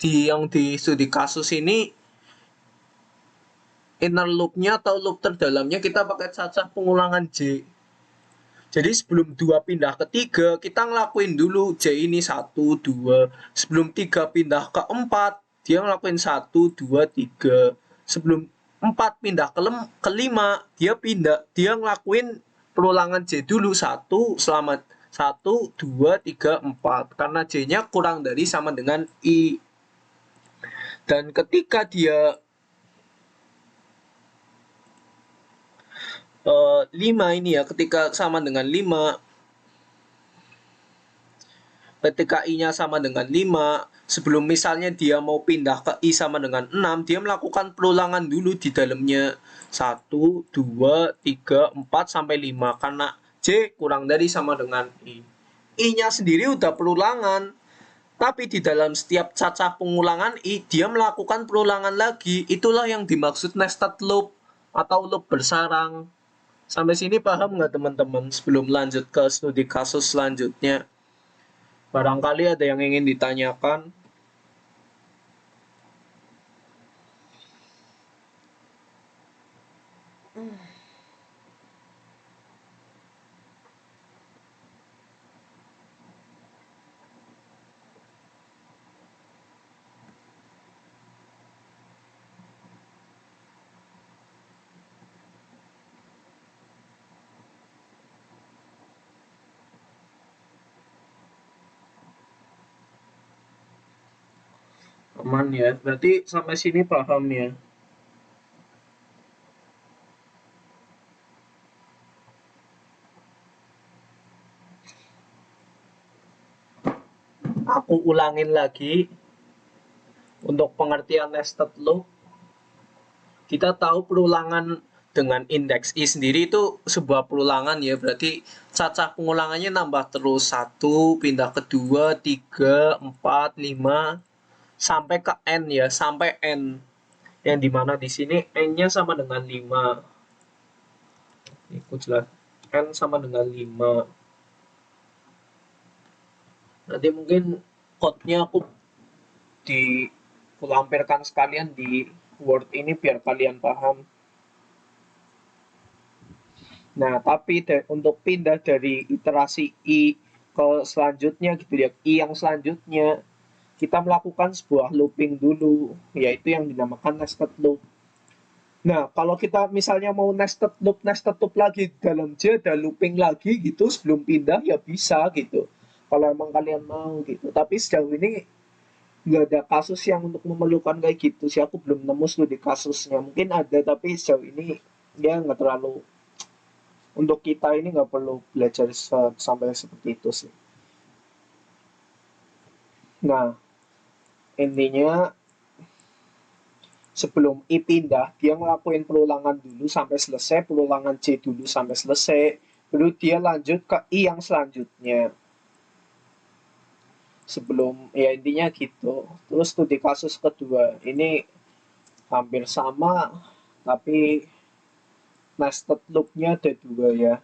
yang di studi kasus ini inner loop-nya atau loop terdalamnya kita pakai cacah pengulangan J. Jadi sebelum 2 pindah ke 3, kita ngelakuin dulu J ini 1, 2. Sebelum 3 pindah ke 4, dia ngelakuin 1, 2, 3. Sebelum 4 pindah ke 5, dia ngelakuin perulangan J dulu 1 selama 1, 2, 3, 4. Karena J-nya kurang dari sama dengan I. Dan ketika dia 5 ini ya, ketika sama dengan 5, ketika I-nya sama dengan 5, sebelum misalnya dia mau pindah ke I sama dengan 6, dia melakukan perulangan dulu di dalamnya 1, 2, 3, 4, sampai 5, karena J kurang dari sama dengan I. I-nya sendiri udah perulangan, tapi di dalam setiap cacah pengulangan I, dia melakukan perulangan lagi. Itulah yang dimaksud nested loop atau loop bersarang. Sampai sini paham nggak teman-teman? Sebelum lanjut ke studi kasus selanjutnya, barangkali ada yang ingin ditanyakan. Aman ya, berarti sampai sini paham ya. Aku ulangin lagi untuk pengertian nested loop. Kita tahu perulangan dengan indeks I sendiri itu sebuah perulangan ya, berarti cacah pengulangannya nambah terus 1, pindah ke 2, 3, 4, 5, sampai ke N ya, sampai N. Yang dimana di sini N-nya sama dengan 5. Ikutlah. N sama dengan 5. Nanti mungkin code-nya aku dilampirkan sekalian di Word ini biar kalian paham. Nah, tapi untuk pindah dari iterasi I ke selanjutnya gitu ya, I yang selanjutnya, kita melakukan sebuah looping dulu, yaitu yang dinamakan nested loop. Nah, kalau kita misalnya mau nested loop lagi dalam J, ada looping lagi gitu sebelum pindah ya bisa gitu. Kalau emang kalian mau gitu. Tapi sejauh ini nggak ada kasus yang untuk memerlukan kayak gitu sih. Aku belum nemu studi kasusnya. Mungkin ada tapi sejauh ini dia nggak terlalu, untuk kita ini nggak perlu belajar sampai seperti itu sih. Nah, intinya sebelum I pindah, dia ngelakuin perulangan dulu sampai selesai, perulangan C dulu sampai selesai, baru dia lanjut ke I yang selanjutnya. Sebelum, ya intinya gitu. Terus studi kasus kedua, ini hampir sama, tapi nested loop-nya ada dua ya.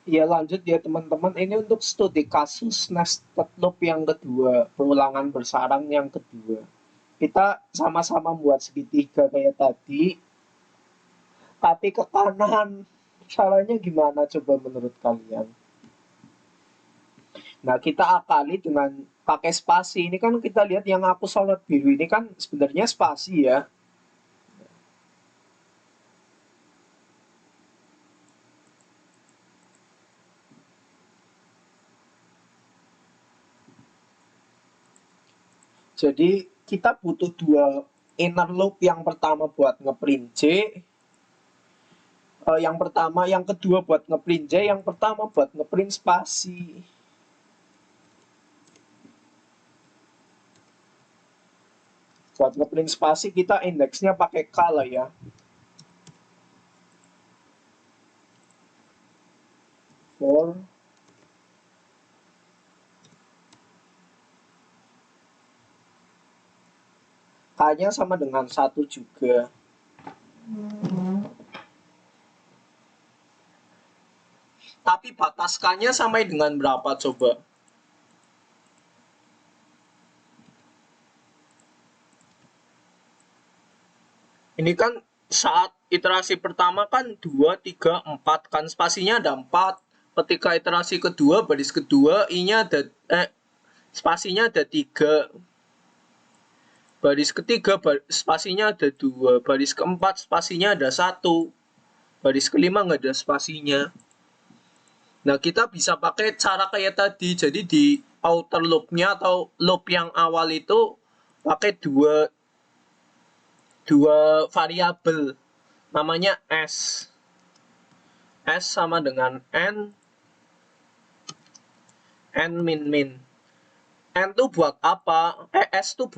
Ya lanjut ya teman-teman, ini untuk studi kasus nested loop yang kedua, perulangan bersarang yang kedua. Kita sama-sama buat segitiga kayak tadi, tapi ke kanan. Caranya gimana coba menurut kalian? Nah, kita akali dengan pakai spasi. Ini kan kita lihat yang aku sorot biru ini kan sebenarnya spasi ya. Jadi kita butuh dua inner loop, yang pertama buat ngeprint J, yang pertama, yang kedua buat ngeprint J, yang pertama buat ngeprint spasi. Buat ngeprint spasi kita indeksnya pakai K lah ya. For K-nya sama dengan 1 juga. Tapi batas K-nya sampai dengan berapa coba? Ini kan saat iterasi pertama kan 2, 3, 4 kan spasinya ada 4. Ketika iterasi kedua, baris kedua, I-nya ada spasinya ada 3. Baris ketiga spasinya ada 2. Baris keempat spasinya ada 1. Baris kelima nggak ada spasinya. Nah, kita bisa pakai cara kayak tadi. Jadi di outer loop-nya atau loop yang awal itu pakai dua variabel. Namanya S. S sama dengan N min min. N tuh buat apa? S tuh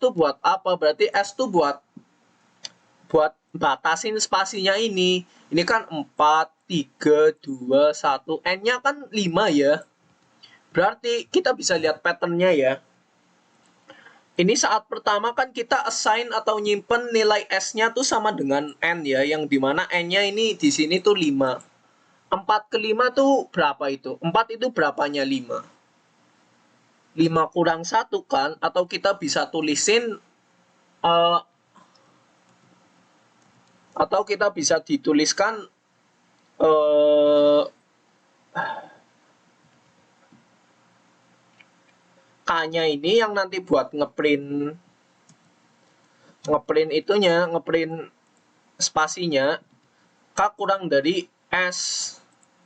buat apa? Berarti S tuh buat batasin spasinya ini. Ini kan 4, 3, 2, 1. N-nya kan 5 ya. Berarti kita bisa lihat pattern-nya ya. Ini saat pertama kan kita assign atau nyimpen nilai S-nya tuh sama dengan N ya. Yang dimana N-nya ini di sini tuh 5. 4 ke 5 tuh berapa itu? 4 itu berapanya 5? 5 kurang 1 kan? Atau kita bisa tulisin atau kita bisa dituliskan K-nya ini yang nanti buat ngeprint spasinya, K kurang dari S.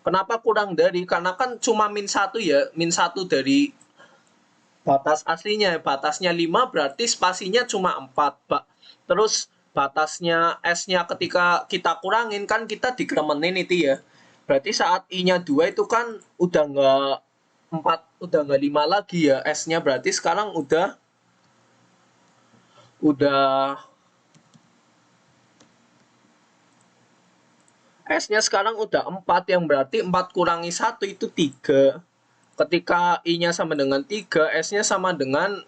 Kenapa kurang dari? Karena kan cuma min 1 ya, min 1 dari batas aslinya. Batasnya 5 berarti spasinya cuma 4, Pak. Terus batasnya S-nya ketika kita kurangin kan kita dikremenin itu ya. Berarti saat I-nya 2 itu kan udah nggak 4, udah nggak 5 lagi ya S-nya. Berarti sekarang udah S-nya sekarang udah 4, yang berarti 4 kurangi 1 itu 3. Ketika I-nya sama dengan 3, S-nya sama dengan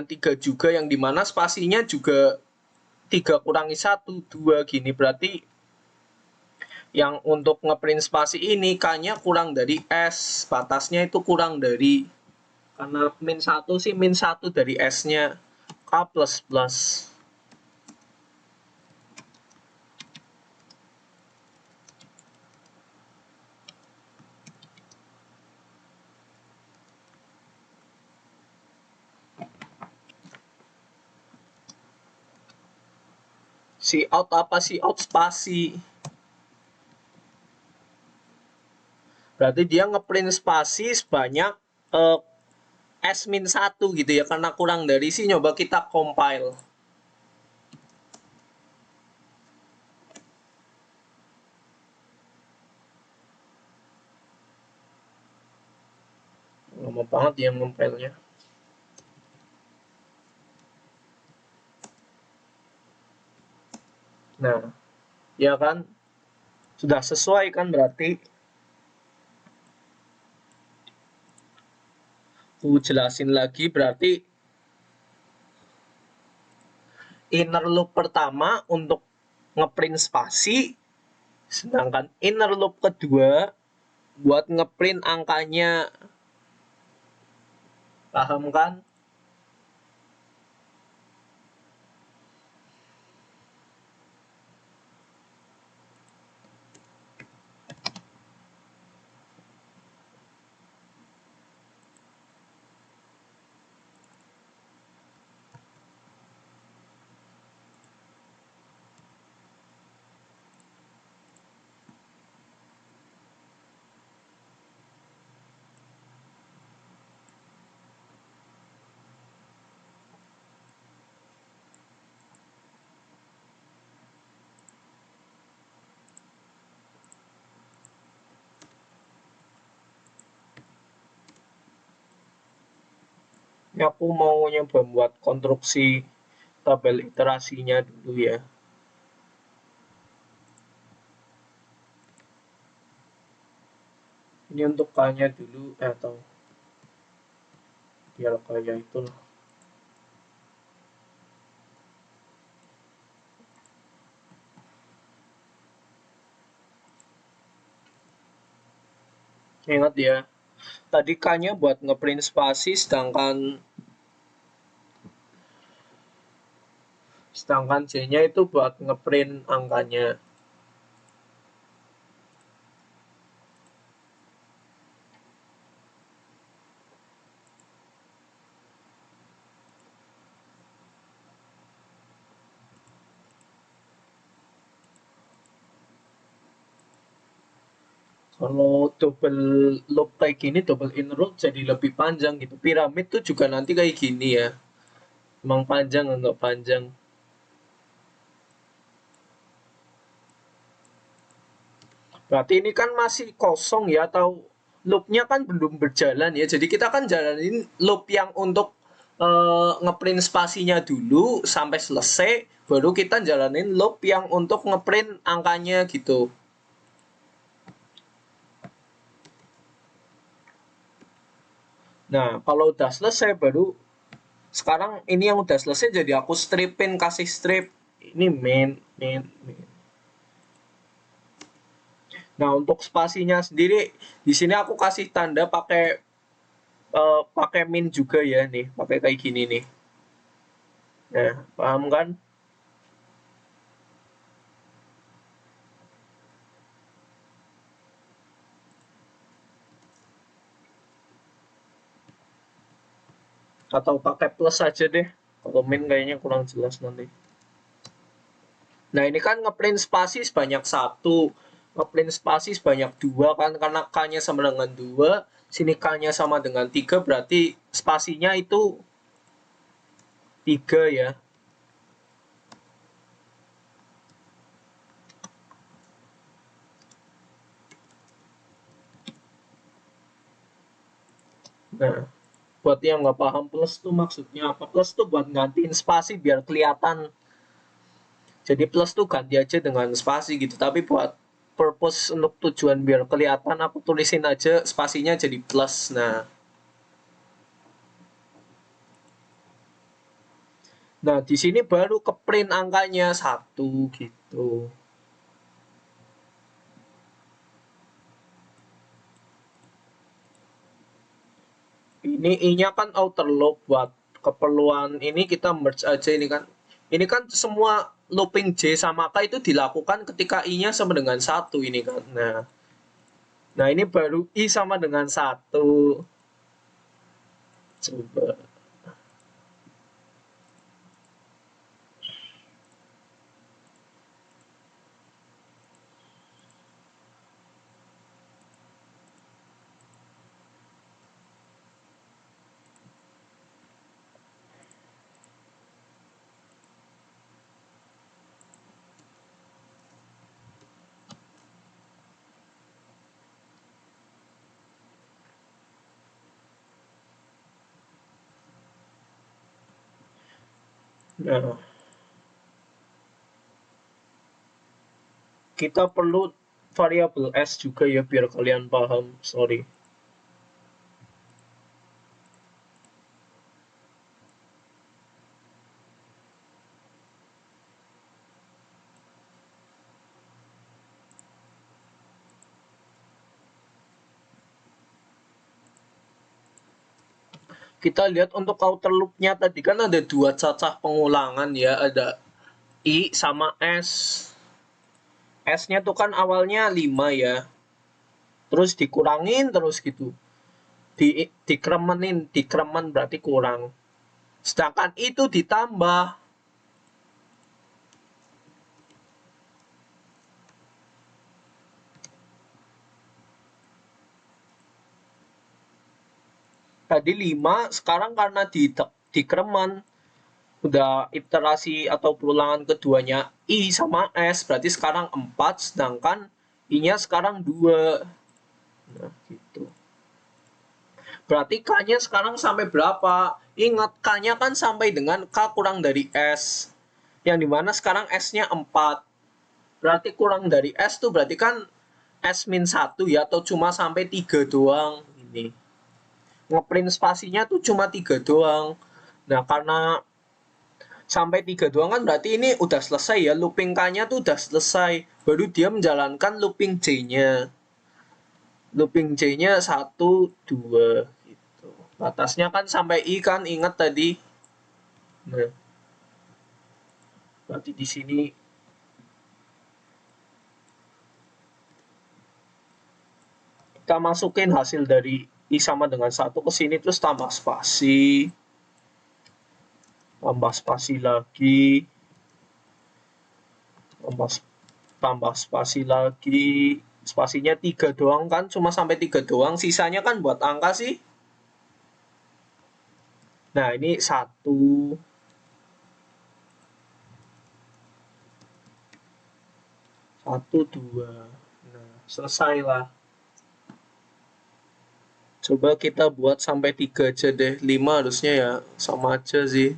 3 juga, yang dimana spasinya juga 3 kurangi 1, 2 gini. Berarti yang untuk ngeprint spasi ini K-nya kurang dari S. Batasnya itu kurang dari, karena min 1 sih min 1 dari S-nya. K plus plus. Si out apa? Si out spasi. Berarti dia ngeprint spasi sebanyak S-1 gitu ya. Karena kurang dari sih, nyoba kita compile. Lama banget ya compile-nya. Nah, ya kan? Sudah sesuai kan berarti. Aku jelasin lagi, berarti inner loop pertama untuk ngeprint spasi, sedangkan inner loop kedua buat ngeprint angkanya. Paham kan? Ini aku mau nyoba buat konstruksi tabel iterasinya dulu ya. Ini untuk K-nya dulu, atau biar kayak itu lah. Ingat ya, tadi K-nya buat ngeprint spasi, sedangkan J-nya itu buat ngeprint angkanya. Kalau double loop kayak gini, double inner loop jadi lebih panjang gitu. Piramid tuh juga nanti kayak gini ya. Emang panjang enggak panjang. Berarti ini kan masih kosong ya, atau loopnya kan belum berjalan ya. Jadi kita kan jalanin loop yang untuk ngeprint spasinya dulu sampai selesai, baru kita jalanin loop yang untuk ngeprint angkanya gitu. Nah, kalau udah selesai baru sekarang ini yang udah selesai jadi aku stripin, kasih strip ini main. Nah, untuk spasinya sendiri di sini aku kasih tanda pakai min juga ya nih, pakai kayak gini nih. Nah, paham kan? Atau pakai plus saja deh. Kalau min kayaknya kurang jelas nanti. Nah, ini kan ngeprint spasi sebanyak satu, ngeprint spasi sebanyak dua kan, karena k-nya sama dengan 2, sini k-nya sama dengan 3, berarti spasinya itu 3 ya. Nah, buat yang nggak paham plus tuh maksudnya apa? Plus tuh buat gantiin spasi biar kelihatan. Jadi plus tuh ganti aja dengan spasi gitu. Tapi buat purpose untuk tujuan biar kelihatan, aku tulisin aja spasinya jadi plus. Nah, di sini baru ke print angkanya 1 gitu. Ini I-nya kan outer loop, buat keperluan ini kita merge aja ini kan. Ini kan semua looping J sama K itu dilakukan ketika I-nya sama dengan 1 ini kan. Nah, ini baru I sama dengan 1. Coba. Nah, kita perlu variabel S juga ya biar kalian paham. Sorry. Kita lihat untuk outer loop-nya tadi kan ada dua cacah pengulangan ya, ada I sama S. S-nya tuh kan awalnya 5 ya. Terus dikurangin terus gitu. Dikremen berarti kurang. Sedangkan itu ditambah. Tadi 5, sekarang karena dikremen udah iterasi atau perulangan keduanya I sama S, berarti sekarang 4, sedangkan I-nya sekarang 2. Nah, gitu. Berarti K-nya sekarang sampai berapa? Ingat, K-nya kan sampai dengan K kurang dari S. Yang dimana sekarang S-nya 4. Berarti kurang dari S tuh berarti kan S-1 ya, atau cuma sampai 3 doang. Ini. Ngeprint spasinya tuh cuma 3 doang. Nah, karena sampai 3 doang kan berarti ini udah selesai ya. Looping K-nya tuh udah selesai. Baru dia menjalankan looping J-nya. Looping J-nya 1, 2. Gitu. Batasnya kan sampai I kan, ingat tadi. Nah, berarti di sini kita masukin hasil dari I sama dengan 1 ke sini, terus tambah spasi lagi, tambah spasi lagi, spasinya 3 doang kan, cuma sampai 3 doang, sisanya kan buat angka sih. Nah, ini 1, 2. Nah, selesai lah. Coba kita buat sampai 3 aja deh. 5 harusnya ya sama aja sih.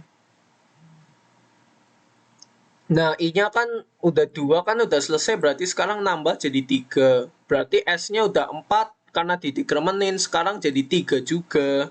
Nah, I-nya kan udah 2 kan udah selesai, berarti sekarang nambah jadi 3. Berarti S-nya udah 4 karena dikremenin, sekarang jadi 3 juga.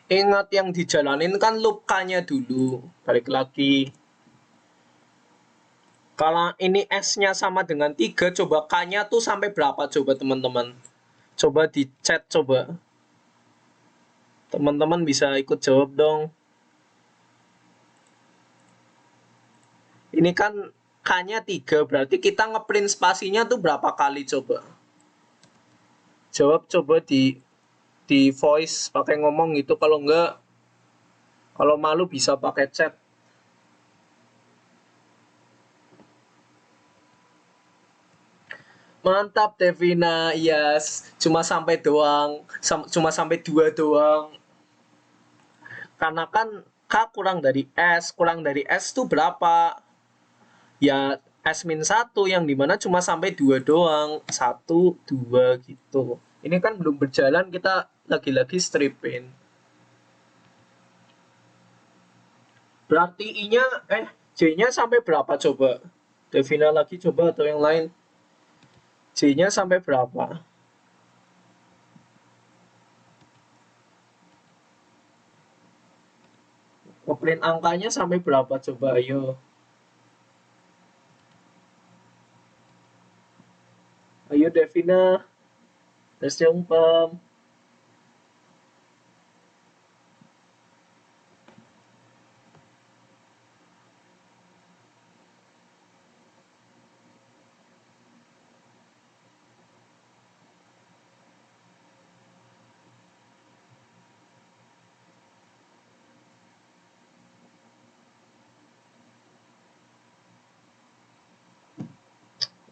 Ingat yang dijalanin kan loop K-nya dulu. Balik lagi. Kalau ini S-nya sama dengan 3, coba K-nya tuh sampai berapa coba teman-teman? Coba di chat coba. Teman-teman bisa ikut jawab dong. Ini kan K-nya 3, berarti kita ngeprint spasinya tuh berapa kali coba? Jawab coba di voice pakai ngomong gitu, kalau enggak, kalau malu bisa pakai chat. Mantap Devina, yes. Cuma sampai doang, cuma sampai 2 doang. Karena kan K kurang dari S, kurang dari S tuh berapa? Ya S-1 yang dimana cuma sampai 2 doang, 1, 2 gitu. Ini kan belum berjalan, kita lagi-lagi stripin. Berarti I-nya, J-nya sampai berapa coba? Devina lagi coba atau yang lain? J-nya sampai berapa? Ngeprint angkanya sampai berapa coba, ayo. Ayo Devina, tes umpam.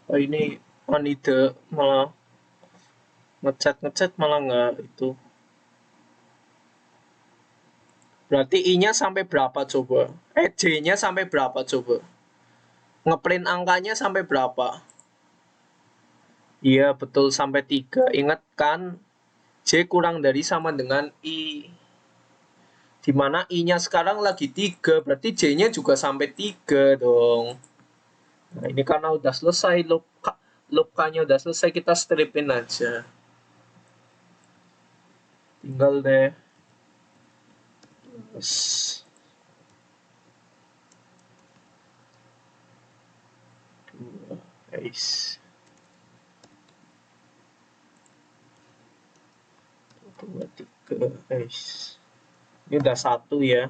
Oh, ini Anida malah ngechat malah nggak itu. Berarti I-nya sampai berapa coba? J-nya sampai berapa coba? Ngeprint angkanya sampai berapa? Iya, betul sampai 3. Ingat kan, J kurang dari sama dengan I. Dimana I-nya sekarang lagi 3, berarti J-nya juga sampai 3 dong. Nah, ini karena udah selesai loop-nya udah selesai, kita stripin aja. Tinggal deh. Terus 2 guys. 2 3 guys. Ini udah 1 ya.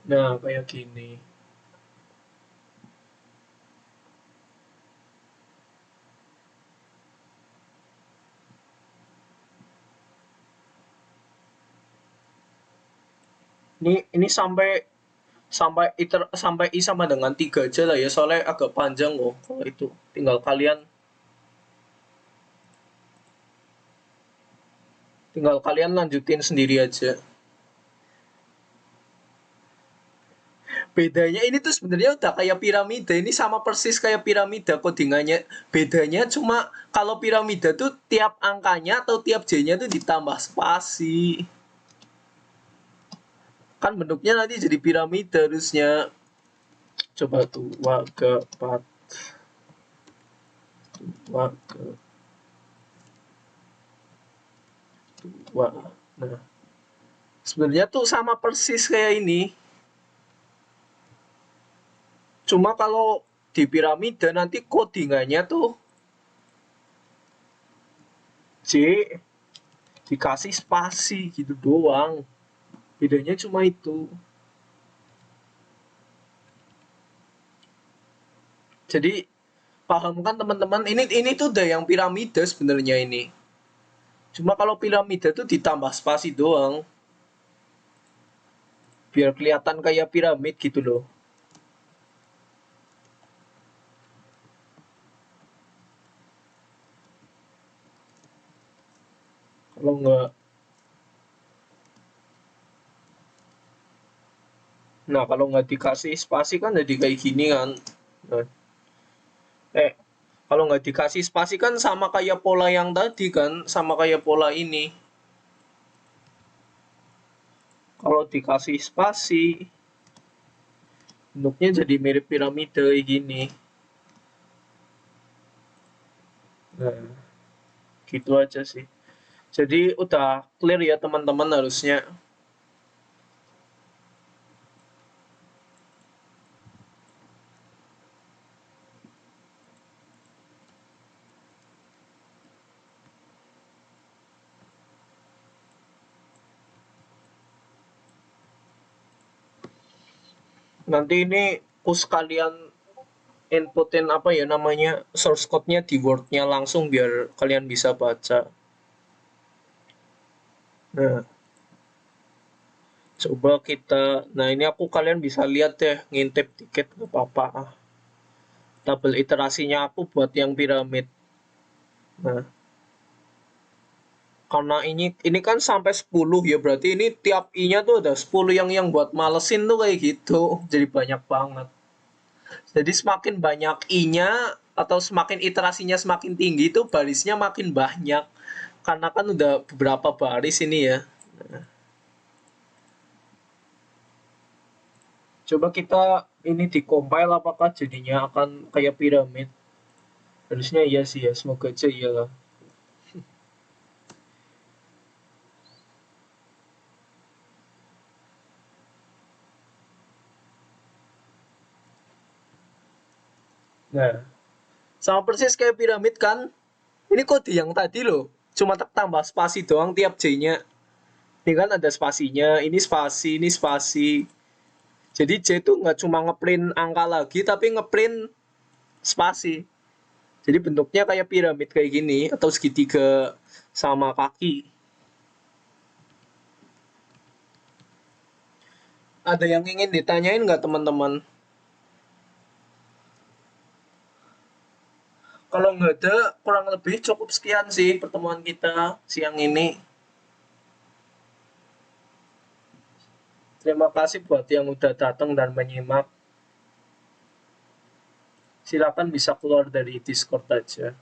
Nah, kayak gini. Ini sampai I sama dengan 3 aja lah ya, soalnya agak panjang loh kalau itu. Tinggal kalian lanjutin sendiri aja. Bedanya ini tuh sebenarnya udah kayak piramida, ini sama persis kayak piramida codingannya. Bedanya cuma kalau piramida tuh tiap angkanya atau tiap J-nya tuh ditambah spasi. Kan bentuknya nanti jadi piramida harusnya. Coba tuh waga 4 waga 2. Nah, sebenarnya tuh sama persis kayak ini. Cuma kalau di piramida nanti codingannya tuh J dikasih spasi gitu doang. Bedanya cuma itu. Jadi paham kan teman-teman? Ini tuh udah yang piramida sebenarnya ini. Cuma kalau piramida tuh ditambah spasi doang. Biar kelihatan kayak piramid gitu loh. Kalau nggak, nah kalau nggak dikasih spasi kan jadi kayak gini kan. Nah, kalau nggak dikasih spasi kan sama kayak pola yang tadi kan, sama kayak pola ini. Kalau dikasih spasi, bentuknya jadi mirip piramida kayak gini. Nah, gitu aja sih. Jadi udah clear ya teman-teman harusnya. Nanti ini aku sekalian inputin apa ya namanya source code-nya di Word-nya langsung biar kalian bisa baca. Nah, coba kita, nah ini aku kalian bisa lihat deh, ngintip dikit nggak apa-apa. Tabel iterasinya aku buat yang piramid. Nah, karena ini kan sampai 10 ya, berarti ini tiap i-nya tuh ada 10 yang buat malesin tuh kayak gitu. Jadi banyak banget. Jadi semakin banyak i-nya atau semakin iterasinya semakin tinggi itu barisnya makin banyak. Karena kan udah beberapa baris ini ya. Nah, coba kita ini di compile apakah jadinya akan kayak piramid. Harusnya iya sih ya, semoga aja iyalah. Nah, sama persis kayak piramid kan. Ini kode yang tadi loh. Cuma tambah spasi doang tiap J-nya. Ini kan ada spasinya, ini spasi. Jadi J itu nggak cuma ngeprint angka lagi, tapi ngeprint spasi. Jadi bentuknya kayak piramid kayak gini, atau segitiga sama kaki. Ada yang ingin ditanyain nggak teman-teman? Kalau nggak ada, kurang lebih cukup sekian sih pertemuan kita siang ini. Terima kasih buat yang udah datang dan menyimak. Silakan bisa keluar dari Discord aja.